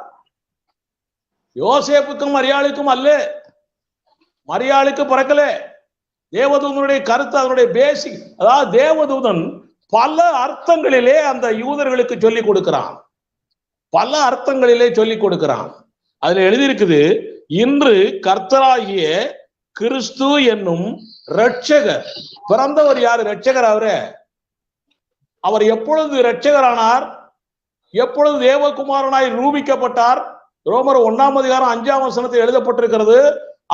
யோசேப்புக்கும் மரியாளுக்கும் அல்ல, மரியாளுக்கு பிறக்கல. தேவதூதனுடைய கருத்து, அதனுடைய பேசிக். அதாவது தேவதூதன் பல அர்த்தங்களிலே அந்த யூதர்களுக்கு சொல்லிக் கொடுக்கிறான், பல அர்த்தங்களிலே சொல்லிக் கொடுக்கிறான். அதுல எழுதியிருக்குது, இன்று கர்த்தராகிய கிறிஸ்து என்னும் இரட்சகர் பிறந்தவர். யாரு இரட்சகர்? அவர் எப்பொழுது இரட்சகரானார்? எப்பொழுது தேவகுமாரனாய் ரூபிக்கப்பட்டார்? ரோமர் 1:5 எழுதப்பட்டிருக்கிறது,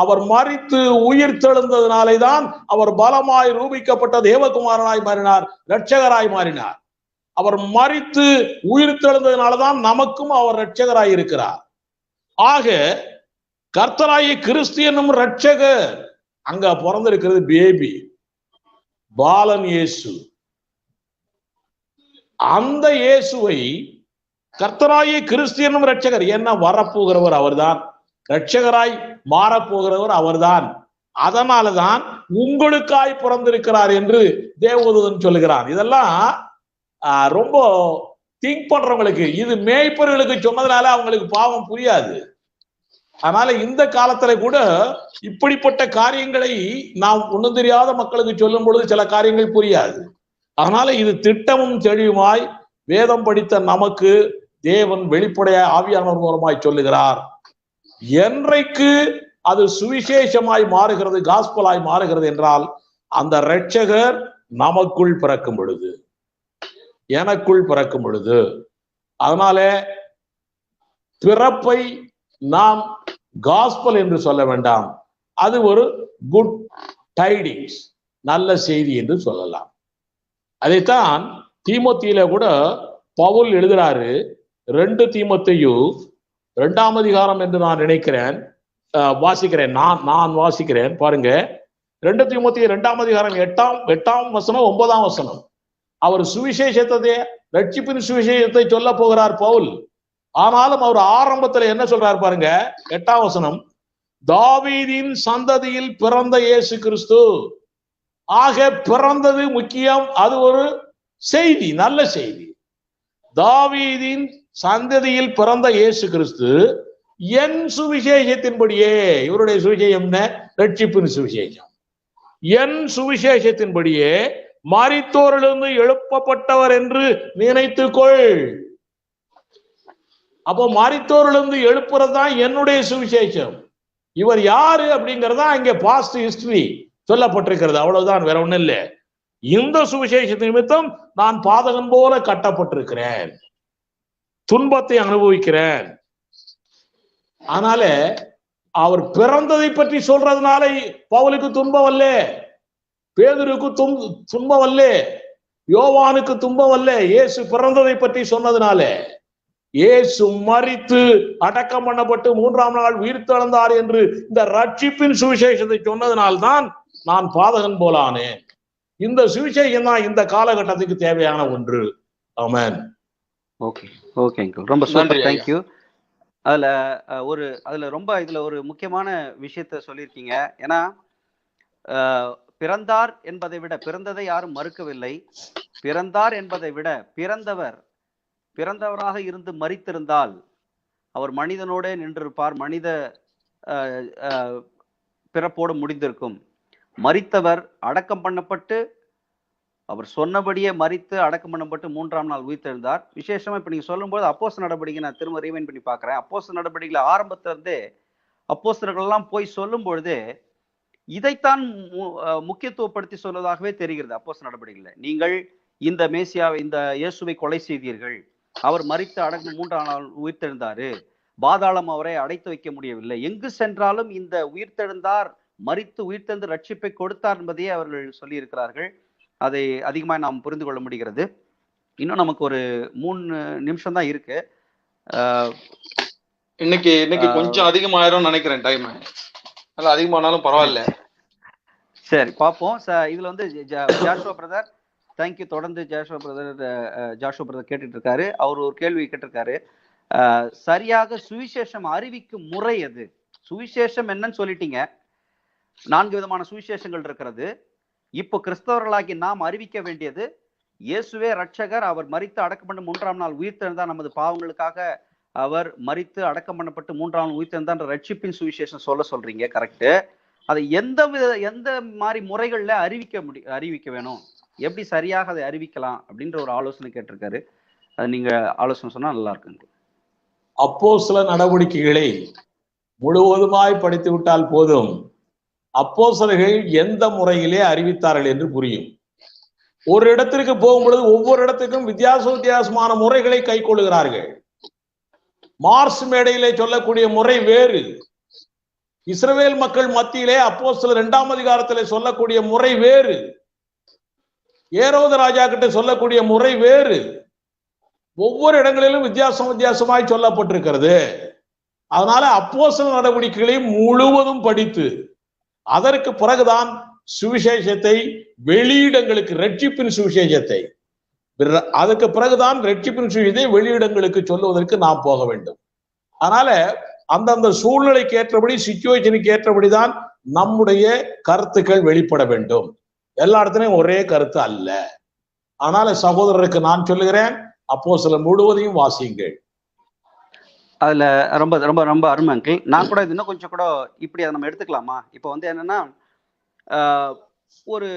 அவர் மரித்து உயிர் தெழுந்ததினாலே தான் அவர் பலமாய் ரூபிக்கப்பட்ட தேவகுமாரனாய் மாறினார், இரட்சகராய் மாறினார். அவர் மரித்து உயிர் தெழுந்ததினால்தான் நமக்கும் அவர் இரட்சகராய் இருக்கிறார். ஆக கர்த்தராகிய கிறிஸ்து என்னும் இரட்சகர் அங்க பிறந்திருக்கிறது. பேபி, பாலன் இயேசு. அந்த இயேசுவை கர்த்தராகிய கிறிஸ்து என்னும் இரட்சகர், என்ன வரப்போகிறவர் அவர்தான், இரட்சகராய் மாறப்போகிறவர் அவர்தான். அதனாலதான் உங்களுக்காய் பிறந்திருக்கிறார் என்று தேவதூதன் சொல்லுகிறான். இதெல்லாம் ரொம்ப திங்க் பண்றவங்களுக்கு, இது மேய்ப்பர்களுக்கு சொன்னதுனால அவங்களுக்கு பாவம் புரியாது. அதனால இந்த காலத்துல கூட இப்படிப்பட்ட காரியங்களை நாம் ஒண்ணும் தெரியாத மக்களுக்கு சொல்லும் பொழுது சில காரியங்கள் புரியாது. அதனால இது திட்டமும் தெளிவுமாய் வேதம் படித்த நமக்கு தேவன் வெளிப்படைய ஆவியானவர் மூலமாய் சொல்லுகிறார். என்றைக்கு அது சுவிசேஷமாய் மாறுகிறது, காஸ்பலாய் மாறுகிறது என்றால், அந்த இரட்சகர் நமக்குள் பிறக்கும் பொழுது, எனக்குள் பிறக்கும் பொழுது. அதனால பிறப்பை நாம் காஸ்பல் என்று சொல்ல வேண்டாம், அது ஒரு குட் டைடிங்ஸ், நல்ல செய்தி என்று சொல்லலாம். அதைத்தான் தீமோத்தியில கூட பவுல் எழுதுறாரு. 2 தீமோத்தேயு 2 என்று நான் நினைக்கிறேன், வாசிக்கிறேன், நான் வாசிக்கிறேன் பாருங்க. 2 தீமோத்தேயு 2 8 வசனம் 9 அவர் சுவிசேஷத்தை, ரட்சிப்பின் சுவிசேஷத்தை சொல்ல போகிறார் பவுல். ஆனாலும் அவர் ஆரம்பத்துல என்ன சொல்றாரு பாருங்க, 8 தாவீதின் சந்ததியில் பிறந்த இயேசு கிறிஸ்து. ஆக பிறந்தது முக்கியம். அது ஒரு செய்தி, நல்ல செய்தி. தாவீதின் சந்ததியில் பிறந்த இயேசு கிறிஸ்து என் சுவிசேஷத்தின்படியே, இவருடைய சுவிசேஷம் என்ன? ரட்சிப்பின் சுவிசேஷம். என் சுவிசேஷத்தின்படியே மரித்தோரிலிருந்து எழுப்பப்பட்டவர் என்று நினைத்துக்கொள். அப்போ மரித்தோரிலிருந்து எழுப்புறது தான் என்னுடைய சுவிசேஷம். இவர் யாரு அப்படிங்கறதா இங்க பாஸ்ட் ஹிஸ்டரி சொல்லப்பட்டிருக்கிறது. அவ்வளவுதான், வேற ஒண்ணும் இல்லை. இந்த சுவிசேஷத்தின் நிமித்தம் நான் பாதகன் போல கட்டப்பட்டிருக்கிறேன், துன்பத்தை அனுபவிக்கிறேன். அதனால அவர் பிறந்ததை பற்றி சொல்றதுனால பவுலுக்கு துன்பம் அல்ல, பேதுருக்கு துன்பம் அல்ல, யோவானுக்கு துன்பம் அல்ல. இயேசு பிறந்ததை பற்றி சொன்னதுனால, இயேசு மரித்து அடக்கம் பண்ணப்பட்டு 3ஆம் நாள் உயிர்த்தெழுந்தார் என்று இந்த ரட்சிப்பின் சுவிசேஷத்தை சொன்னதனால்தான் நான் பாதகன் போலானேன். இந்த சுவிசேஷம் தான் இந்த காலகட்டத்துக்கு தேவையான ஒன்று. ஆமென். ஓகே, ஓகேங்க, ரொம்ப சூப்பர், தேங்க்யூ. அதுல ரொம்ப இதுல ஒரு முக்கியமான விஷயத்த சொல்லியிருக்கீங்க. ஏன்னா பிறந்தார் என்பதை விட, பிறந்ததை யாரும் மறுக்கவில்லை, பிறந்தார் என்பதை விட பிறந்தவராக இருந்து மரித்திருந்தால் அவர் மனிதனோட நின்றிருப்பார், மனித பிறப்போடு முடிந்திருக்கும். மரித்தவர் அடக்கம் பண்ணப்பட்டு, அவர் சொன்னபடியே மரித்து அடக்கம் பண்ணப்பட்டு 3ஆம் நாள் உயிர்த்தெழுந்தார். விசேஷமா இப்ப நீங்க சொல்லும்போது அப்போஸ்தலர் நடவடிக்கை நான் திரும்ப ரீவைண்ட் பண்ணி பார்க்கிறேன். அப்போஸ்தலர் நடவடிக்கையில ஆரம்பத்துல இருந்தே அப்போஸ்தலர்கள் எல்லாம் போய் சொல்லும் பொழுது இதைத்தான் முக்கியத்துவப்படுத்தி சொல்வதாகவே தெரிகிறது. அப்போஸ்தலர் நடவடிக்கையில நீங்கள் இந்த மேசியாவை, இந்த இயேசுவை கொலை செய்தீர்கள், அவர் மரித்து அடக்கம் 3ஆம் நாள் உயிர்த்தெழுந்தாரு, பாதாளம் அவரை அடைத்து வைக்க முடியவில்லை, எங்கு சென்றாலும் இந்த உயிர்த்தெழுந்தார், மரித்து உயிர்த்தெழுந்து ரட்சிப்பை கொடுத்தார் என்பதையே அவர்கள் சொல்லி இருக்கிறார்கள். அதை அதிகமாக நாம் புரிந்து கொள்ள முடிகிறது. இன்னும் நமக்கு ஒரு 3 நிமிஷம் தான் இருக்கு. இன்னைக்கு கொஞ்சம் அதிகமாயிரும் நினைக்கிறேன் டைம். அதனால அதிகமானாலும் பரவாயில்ல. சரி, பார்ப்போம். இதுல வந்து ஜாஷுவா பிரதர், தேங்க்யூ. தொடர்ந்து ஜாஷுவா பிரதர் கேட்டுட்டு இருக்காரு. அவர் ஒரு கேள்வி கேட்டிருக்காரு. சரியாக சுவிசேஷம் அறிவிக்கும் முறை எது? சுவிசேஷம் என்னன்னு சொல்லிட்டீங்க. 4 விதமான சுவிசேஷங்கள் இருக்கிறது. இப்போ கிறிஸ்தவர்களாகி நாம் அறிவிக்க வேண்டியது இயேசுவே ரட்சகர், அவர் மரித்து அடக்கம் பண்ண 3ஆம் நாள் உயிர்த்தெழுந்தார், நமது பாவங்களுக்காக அவர் மரித்து அடக்கம் பண்ணப்பட்டு 3ஆம் நாள் உயிர்த்தெழுந்தார் ரட்சிப்பின் சுவிசேஷம் சொல்றீங்க, கரெக்ட். அதை எந்த மாதிரி முறைகள்ல அறிவிக்க வேணும், எப்படி சரியாக அதை அறிவிக்கலாம் அப்படின்ற ஒரு ஆலோசனை கேட்டிருக்காரு. அது நீங்க ஆலோசனை சொன்னா நல்லா இருக்குங்க. அப்போஸ்தலர் நடவடிக்கைகளை முழுவதுமாய் படித்து விட்டால் போதும், அப்போஸ்தலர்கள் எந்த முறையிலே அறிவித்தார்கள் என்று புரியும். ஒரு இடத்திற்கு போகும்பொழுது ஒவ்வொரு இடத்துக்கும் வித்தியாசமான முறைகளை கை கொள்ளுகிறார்கள். மார்ஸ் மேடையிலே சொல்லக்கூடிய முறை வேறு, இஸ்ரவேல் மக்கள் மத்தியிலே அப்போஸ்தலர் 2ஆம் அதிகாரத்திலே சொல்லக்கூடிய முறை வேறு, ஏரோது ராஜா கிட்ட சொல்லக்கூடிய முறை வேறு. ஒவ்வொரு இடங்களிலும் வித்தியாசமாய் சொல்லப்பட்டிருக்கிறது. அதனால அப்போஸ்தலர் நடவடிக்கைகளை முழுவதும் படித்து அதற்கு பிறகுதான் சுவிசேஷத்தை வெளியிடங்களுக்கு, ரட்சிப்பின் சுவிசேஷத்தை, அதுக்கு பிறகுதான் ரட்சிப்பின் சுவிசேஷத்தை வெளியிடங்களுக்கு சொல்லுவதற்கு நாம் போக வேண்டும். அதனால அந்தந்த சூழ்நிலைக்கு ஏற்றபடி, சிச்சுவேஷனுக்கு ஏற்றபடிதான் நம்முடைய கருத்துக்கள் வெளிப்பட வேண்டும். எல்லா இடத்துலையும் ஒரே கருத்து அல்ல. அதனால சகோதரருக்கு நான் சொல்லுகிறேன், அப்போஸ்தலர் முழுவதையும் வாசியுங்கள். அதுல ரொம்ப ரொம்ப ரொம்ப அருமை அங்கிள். நான் கூட இது இன்னும் கொஞ்சம் கூட இப்படி அதை நம்ம எடுத்துக்கலாமா? இப்போ வந்து என்னன்னா, ஒரு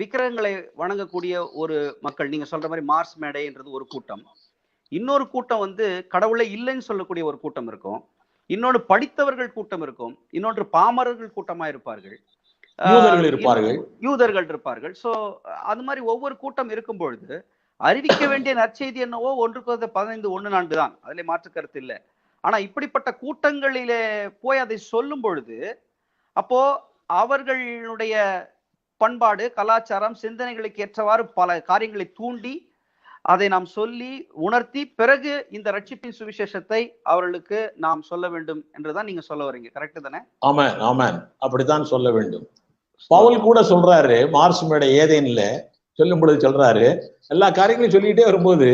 விக்கிரகங்களை வணங்கக்கூடிய ஒரு மக்கள், நீங்க சொல்ற மாதிரி மார்ஸ் மேடைன்றது ஒரு கூட்டம், இன்னொரு கூட்டம் வந்து கடவுளை இல்லைன்னு சொல்லக்கூடிய ஒரு கூட்டம் இருக்கும், இன்னொன்று படித்தவர்கள் கூட்டம் இருக்கும், இன்னொன்று பாமரர்கள் கூட்டமா இருப்பார்கள், யூதர்கள் இருப்பார்கள். சோ அது மாதிரி ஒவ்வொரு கூட்டம் இருக்கும் பொழுது அறிவிக்க வேண்டிய நற்செய்தி என்னவோ 1:15:1-4 தான், அதுல மாற்று கருத்து இல்லை. ஆனா இப்படிப்பட்ட கூட்டங்களிலே போய் அதை சொல்லும் பொழுது அப்போ அவர்களுடைய பண்பாடு, கலாச்சாரம், சிந்தனைகளுக்கு ஏற்றவாறு பல காரியங்களை தூண்டி அதை நாம் சொல்லி உணர்த்தி பிறகு இந்த ரட்சிப்பின் சுவிசேஷத்தை அவர்களுக்கு நாம் சொல்ல வேண்டும் என்றுதான் நீங்க சொல்ல வரீங்க, கரெக்ட் தானே? ஆமாம் ஆமாம், அப்படித்தான் சொல்ல வேண்டும். பவுல் கூட சொல்றாரு, மார்ஸ் மேடை ஏதேன்ல சொல்லும் பொழுது சொல்றாரு, எல்லா காரியங்களையும் சொல்லிட்டே வரும்போது,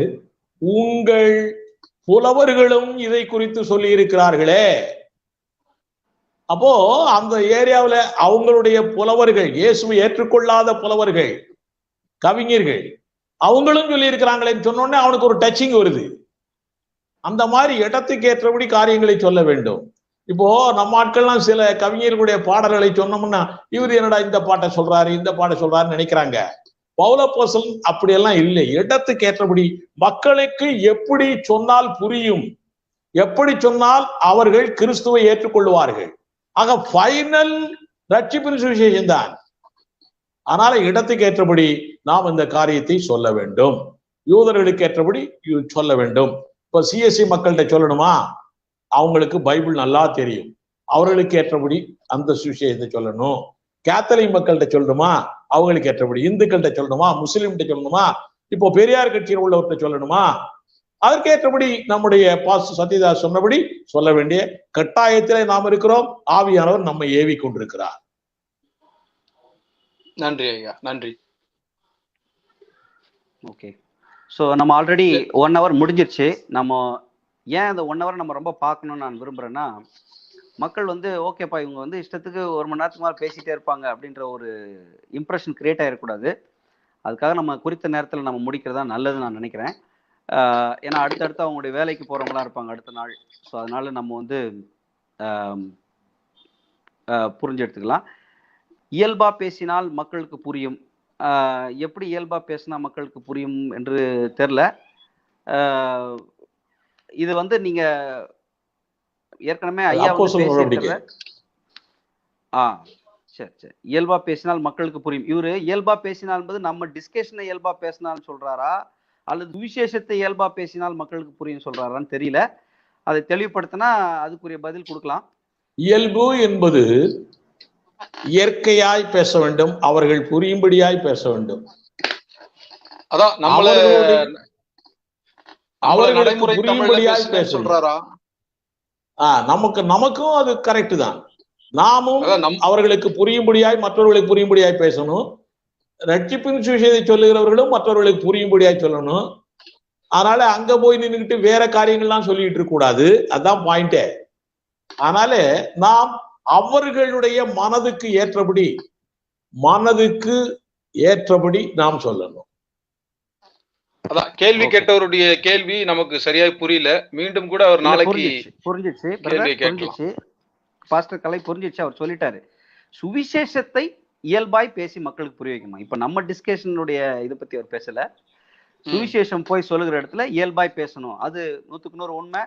உங்கள் புலவர்களும் இதை குறித்து சொல்லி இருக்கிறார்களே, அப்போ அந்த ஏரியாவில் அவங்களுடைய புலவர்கள், இயேசுவை ஏற்றுக்கொள்ளாத புலவர்கள், கவிஞர்கள், அவங்களும் சொல்லி இருக்கிறாங்களேன்னு சொன்னோடனே அவனுக்கு ஒரு டச்சிங் வருது. அந்த மாதிரி இடத்துக்கு ஏற்றபடி காரியங்களை சொல்ல வேண்டும். இப்போ நம்ம ஆட்கள்லாம் சில கவிஞர்களுடைய பாடல்களை சொன்னோம்னா இவர் என்னடா இந்த பாட்டை சொல்றாரு, இந்த பாட்டை சொல்றாருன்னு நினைக்கிறாங்க. பவுலப்போஸ்தலன் அப்படியெல்லாம் இல்லை. இடத்துக்கு ஏற்றபடி மக்களுக்கு எப்படி சொன்னால் புரியும், எப்படி சொன்னால் அவர்கள் கிறிஸ்துவை ஏற்றுக்கொள்வார்கள். ஆக ஃபைனல் ரட்சிப்பின் சுவிசேஷம் தான். அதனால இடத்துக்கு ஏற்றபடி நாம் இந்த காரியத்தை சொல்ல வேண்டும். யூதர்களுக்கு ஏற்றபடி சொல்ல வேண்டும். இப்ப சிஎஸ்சி மக்கள்கிட்ட சொல்லணுமா, அவங்களுக்கு பைபிள் நல்லா தெரியும், அவர்களுக்கு ஏற்றபடி அந்த சுவிசேஷத்தை சொல்லணும். கேத்தலிக் மக்கள்கிட்ட சொல்லணுமா, அவங்களுக்கு ஏற்றபடி. இந்துக்கள்கிட்ட சொல்லணுமா, முஸ்லீம்கிட்ட சொல்லணுமா, இப்போ பெரியார் கட்சியில் உள்ளவர்கிட்ட சொல்லணுமா, அதற்கேற்றபடி நம்முடைய பாஸ்டர் சத்யதாஸ் சொன்னபடி சொல்ல வேண்டிய கட்டாயத்திலே நாம் இருக்கிறோம். ஆவியானவர் நம்மை ஏவி கொண்டிருக்கிறார். நன்றி ஐயா, நன்றி. ஓகே, ஸோ நம்ம ஆல்ரெடி 1 hour முடிஞ்சிருச்சு. நம்ம ஏன் அந்த 1 hour நம்ம ரொம்ப பார்க்கணும்னு நான் விரும்புகிறேன்னா, மக்கள் வந்து ஓகேப்பா இவங்க வந்து இஷ்டத்துக்கு 1 மணி நேரத்துக்கு மேலே பேசிகிட்டே இருப்பாங்க அப்படின்ற ஒரு இம்ப்ரெஷன் கிரியேட் ஆகிடக்கூடாது. அதுக்காக நம்ம குறித்த நேரத்தில் நம்ம முடிக்கிறதா நல்லதுன்னு நான் நினைக்கிறேன். ஏன்னா அடுத்தடுத்து அவங்களுடைய வேலைக்கு போகிறவங்களாம் இருப்பாங்க அடுத்த நாள். ஸோ அதனால நம்ம வந்து புரிஞ்சு எடுத்துக்கலாம். இயல்பாக பேசினால் மக்களுக்கு புரியும். எப்படி இயல்பாக பேசினா மக்களுக்கு புரியும் என்று தெரில. இது வந்து நீங்க ஏற்கனவே ஐயா பேசியிருக்கிறத சரி சரி இயல்பா பேசினால் மக்களுக்கு புரியும். இவரு இயல்பா பேசினால் என்பது நம்ம டிஸ்கஷனை இயல்பா பேசினால் சொல்றாரா அல்லது விசேஷத்தை இயல்பா பேசினால் மக்களுக்கு புரியும் சொல்றாரான்னு தெரியல. அதை தெளிவுபடுத்தினா அதுக்குரிய பதில் கொடுக்கலாம். இயல்பு என்பது இயற்கையாய் பேச வேண்டும், அவர்கள் புரியும்படியாய் பேச வேண்டும். அதான் அவர்களுக்கு புரியும்படியாய் பேச சொல்றாரா? நமக்கும் அது கரெக்ட் தான். நாமும் அவர்களுக்கு புரியும்படியாய் மற்றவர்களுக்கு புரியும்படியாய் பேசணும். ரட்சிப்பின் சுவிசேஷத்தை சொல்லுகிறவர்களும் மற்றவர்களுக்கு புரியும்படியாய் சொல்லணும். அதனால அங்க போய் நின்றுக்கிட்டு வேற காரியங்கள்லாம் சொல்லிட்டு இருக்க கூடாது. அதான் பாயிண்டே. அதனால நாம் அவர்களுடைய மனதுக்கு ஏற்றபடி நாம் சொல்லணும். அதான் கேள்வி கேட்டவருடைய கேள்வி நமக்கு சரியாய் புரியல. மீண்டும் கூட அவர் நாளைக்கு புரிஞ்சிச்சு. பாஸ்டர் கலை புரிஞ்சிச்சு. அவர் சொல்லிட்டாரு, சுவிசேஷத்தை இயல்பாய் பேசி மக்களுக்கு புரிய வைக்கணும். இப்ப நம்ம டிஸ்கஷனுடைய இதை பத்தி அவர் பேசல. சுவிசேஷம் போய் சொல்லுகிற இடத்துல இயல்பாய் பேசணும். அது 100க்கு 100 உண்மை.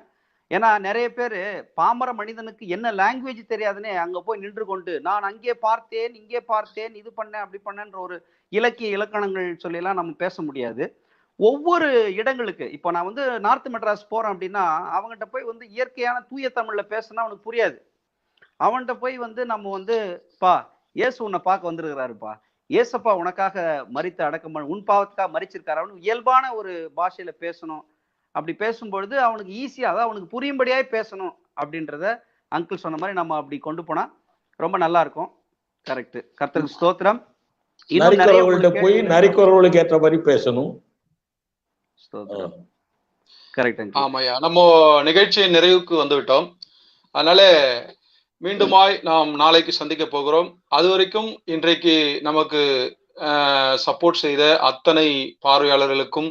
ஏன்னா நிறைய பேர் பாமர மனிதனுக்கு என்ன லாங்குவேஜ் தெரியாதுன்னே அங்க போய் நின்று கொண்டு நான் அங்கே பார்த்தேன், இங்கே பார்த்தேன், இது பண்ணேன், அப்படி பண்ணேன்ற ஒரு இலக்கிய இலக்கணங்கள் சொல்லலாம் நம்ம பேச முடியாது. ஒவ்வொரு இடங்களுக்கு இப்போ நான் வந்து நார்த் மெட்ராஸ் போறேன் அப்படின்னா அவங்ககிட்ட போய் வந்து இயற்கையான தூய தமிழ்ல பேசினா அவனுக்கு புரியாது. அவன்கிட்ட போய் வந்து நம்ம வந்து பா இயேசு உன்னை பார்க்க வந்திருக்கிறாருப்பா, ஏசப்பா உனக்காக மரித்த அடக்கம் உன் பாவத்துக்காக மரிச்சிருக்காரு, அவனுக்கு இயல்பான ஒரு பாஷையில பேசணும். அப்படி பேசும்பொழுது அவனுக்கு ஈஸியா, அதாவது அவனுக்கு புரியும்படியாய் பேசணும் அப்படின்றத அங்கிள் சொன்ன மாதிரி நம்ம அப்படி கொண்டு போனா ரொம்ப நல்லா இருக்கும். கரெக்ட். கர்த்தருக்கு ஸ்தோத்திரம். போய் நரிக்குறவர்களுக்கு ஏற்ற மாதிரி பேசணும். ஆமாயா, நம்ம நிகழ்ச்சியின் நிறைவுக்கு வந்துவிட்டோம். அதனால மீண்டுமாய் நாம் நாளைக்கு சந்திக்க போகிறோம். அது வரைக்கும் இன்றைக்கு நமக்கு சப்போர்ட் செய்த அத்தனை பார்வையாளர்களுக்கும்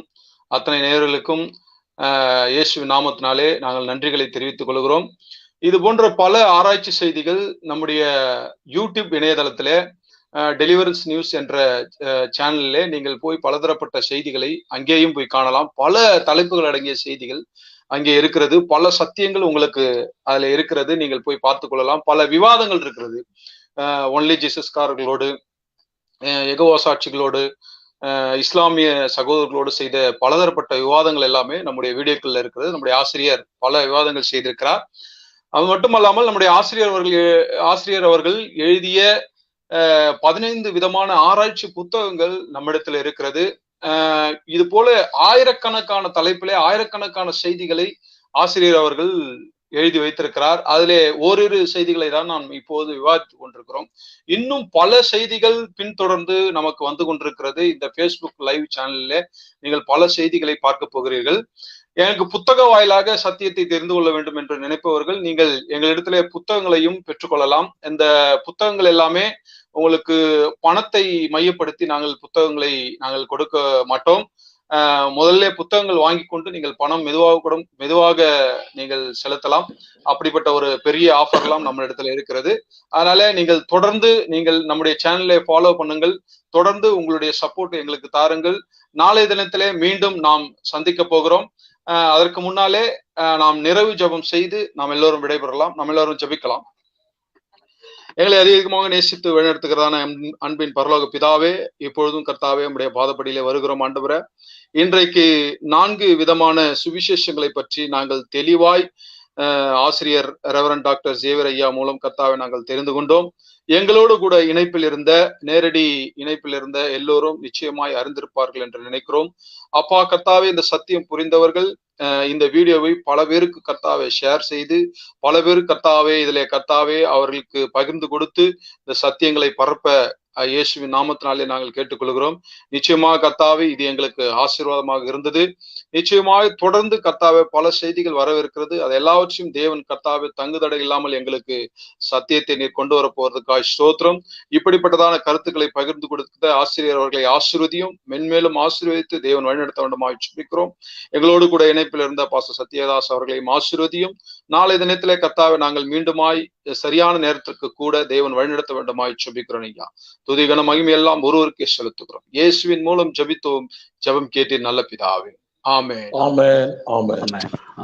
அத்தனை நேயர்களுக்கும் இயேசுவின் நாமத்தினாலே நாங்கள் நன்றிகளை தெரிவித்துக் கொள்கிறோம். இது போன்ற பல ஆராய்ச்சி செய்திகள் நம்முடைய யூடியூப் இணையதளத்திலே டெலிவரன்ஸ் நியூஸ் என்ற சேனலிலே நீங்கள் போய் பலதரப்பட்ட செய்திகளை அங்கேயும் போய் காணலாம். பல தலைப்புகள் அடங்கிய செய்திகள் அங்கே இருக்கிறது. பல சத்தியங்கள் உங்களுக்கு அதுல இருக்கிறது. நீங்கள் போய் பார்த்து கொள்ளலாம். பல விவாதங்கள் இருக்கிறது. ஒன்லி ஜீசஸ்காரர்களோடு, எகோவா சாட்சிகளோடு, இஸ்லாமிய சகோதரர்களோடு செய்த பலதரப்பட்ட விவாதங்கள் எல்லாமே நம்முடைய வீடியோக்கள்ல இருக்கிறது. நம்முடைய ஆசிரியர் பல விவாதங்கள் செய்திருக்கிறார். அது மட்டுமல்லாமல் நம்முடைய ஆசிரியர் அவர்கள் எழுதிய 15 விதமான ஆராய்ச்சி புத்தகங்கள் நம்மிடத்துல இருக்கிறது. இது போல ஆயிரக்கணக்கான தலைப்பிலே ஆயிரக்கணக்கான செய்திகளை ஆசிரியர் அவர்கள் எழுதி வைத்திருக்கிறார். அதிலே ஓரிரு செய்திகளை தான் நாம் இப்போது விவாதித்துக் கொண்டிருக்கிறோம். இன்னும் பல செய்திகள் பின்தொடர்ந்து நமக்கு வந்து கொண்டிருக்கிறது. இந்த Facebook லைவ் சேனலில் நீங்கள் பல செய்திகளை பார்க்க போகிறீர்கள். எனக்கு புத்தக வாயிலாக சத்தியத்தை தெரிந்து கொள்ள வேண்டும் என்று நினைப்பவர்கள் நீங்கள் எங்களிடத்திலே புத்தகங்களையும் பெற்றுக்கொள்ளலாம். இந்த புத்தகங்கள் எல்லாமே உங்களுக்கு பணத்தை மையப்படுத்தி நாங்கள் புத்தகங்களை நாங்கள் கொடுக்க மாட்டோம். முதல்ல புத்தகங்கள் வாங்கி கொண்டு நீங்கள் பணம் மெதுவாக நீங்கள் செலுத்தலாம். அப்படிப்பட்ட ஒரு பெரிய ஆஃபர்லாம் நம்ம இடத்துல இருக்கிறது. அதனால நீங்கள் தொடர்ந்து நீங்கள் நம்முடைய சேனலை ஃபாலோ பண்ணுங்கள். தொடர்ந்து உங்களுடைய சப்போர்ட் எங்களுக்கு தாருங்கள். நாளைய தினத்திலே மீண்டும் நாம் சந்திக்க போகிறோம். அதற்கு முன்னாலே நாம் நிறைவு ஜெபம் செய்து நாம் எல்லோரும் விடைபெறலாம். நாம் எல்லோரும் ஜெபிக்கலாம். எங்களை அதிகமாக நேசித்து வழிநடத்துகிறதான அன்பின் பரலோக பிதாவே, இப்பொழுதும் கர்த்தாவே உம்முடைய பாதப்படியிலே வருகிறோம் ஆண்டவரே. இன்றைக்கு 4 விதமான சுவிசேஷங்களை பற்றி நாங்கள் தெளிவாய் ஆசிரியர் ரெவரண்ட் டாக்டர் ஜேவியர் ஐயா மூலம் கர்த்தாவை நாங்கள் தெரிந்து கொண்டோம். எங்களோடு கூட நேரடி இணைப்பில் இருந்த எல்லோரும் நிச்சயமாய் அறிந்திருப்பார்கள் என்று நினைக்கிறோம். அப்பா கர்த்தாவே, இந்த சத்தியம் புரிந்தவர்கள் இந்த வீடியோவை பல பேருக்கு கர்த்தாவை ஷேர் செய்து, பல பேருக்கு கர்த்தாவே இதிலே கர்த்தாவே அவர்களுக்கு பகிர்ந்து கொடுத்து இந்த சத்தியங்களை பரப்ப இயேசுவின் நாமத்தினாலே நாங்கள் கேட்டுக்கொள்கிறோம். நிச்சயமாக கர்த்தாவே இது எங்களுக்கு ஆசீர்வாதமாக இருந்தது. நிச்சயமாக தொடர்ந்து கர்த்தாவே பல செய்திகள் வரவிருக்கிறது. அது எல்லாவற்றையும் தேவன் கர்த்தாவே தங்குதடை இல்லாமல் எங்களுக்கு சத்தியத்தை நீர் கொண்டு வர போறதுக்காக ஸ்தோத்திரம். இப்படிப்பட்டதான கருத்துக்களை பகிர்ந்து கொடுத்த ஆசிரியர் அவர்களை ஆசீர்வதியும், மென்மேலும் ஆசீர்வதித்து தேவன் வழிநடத்த வேண்டுமாய் ஜெபிக்கிறோம். எங்களோடு கூட இணைப்பில் இருந்த பாஸ்டர் சத்யதாஸ் அவர்களையும் ஆசீர்வதியும். நாளை தினத்திலே கர்த்தாவே நாங்கள் மீண்டுமாய் சரியான நேரத்திற்கு கூட தேவன் வழிநடத்த வேண்டுமாய் ஜெபிக்கிறோம். ஐயா துதிகன மகிமை எல்லாம் ஒருவருக்கே செலுத்துகிறோம். இயேசுவின் மூலம் ஜெபித்தோம், ஜெபம் கேட்டீர் நல்ல பிதாவே. ஆமென். ஆமென். ஆமென்.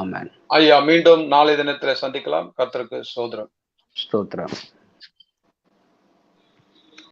ஆமென். ஐயா மீண்டும் நாளை தினத்திலே சந்திக்கலாம். கர்த்தருக்கு ஸ்தோத்திரம். ஸ்தோத்திரம்.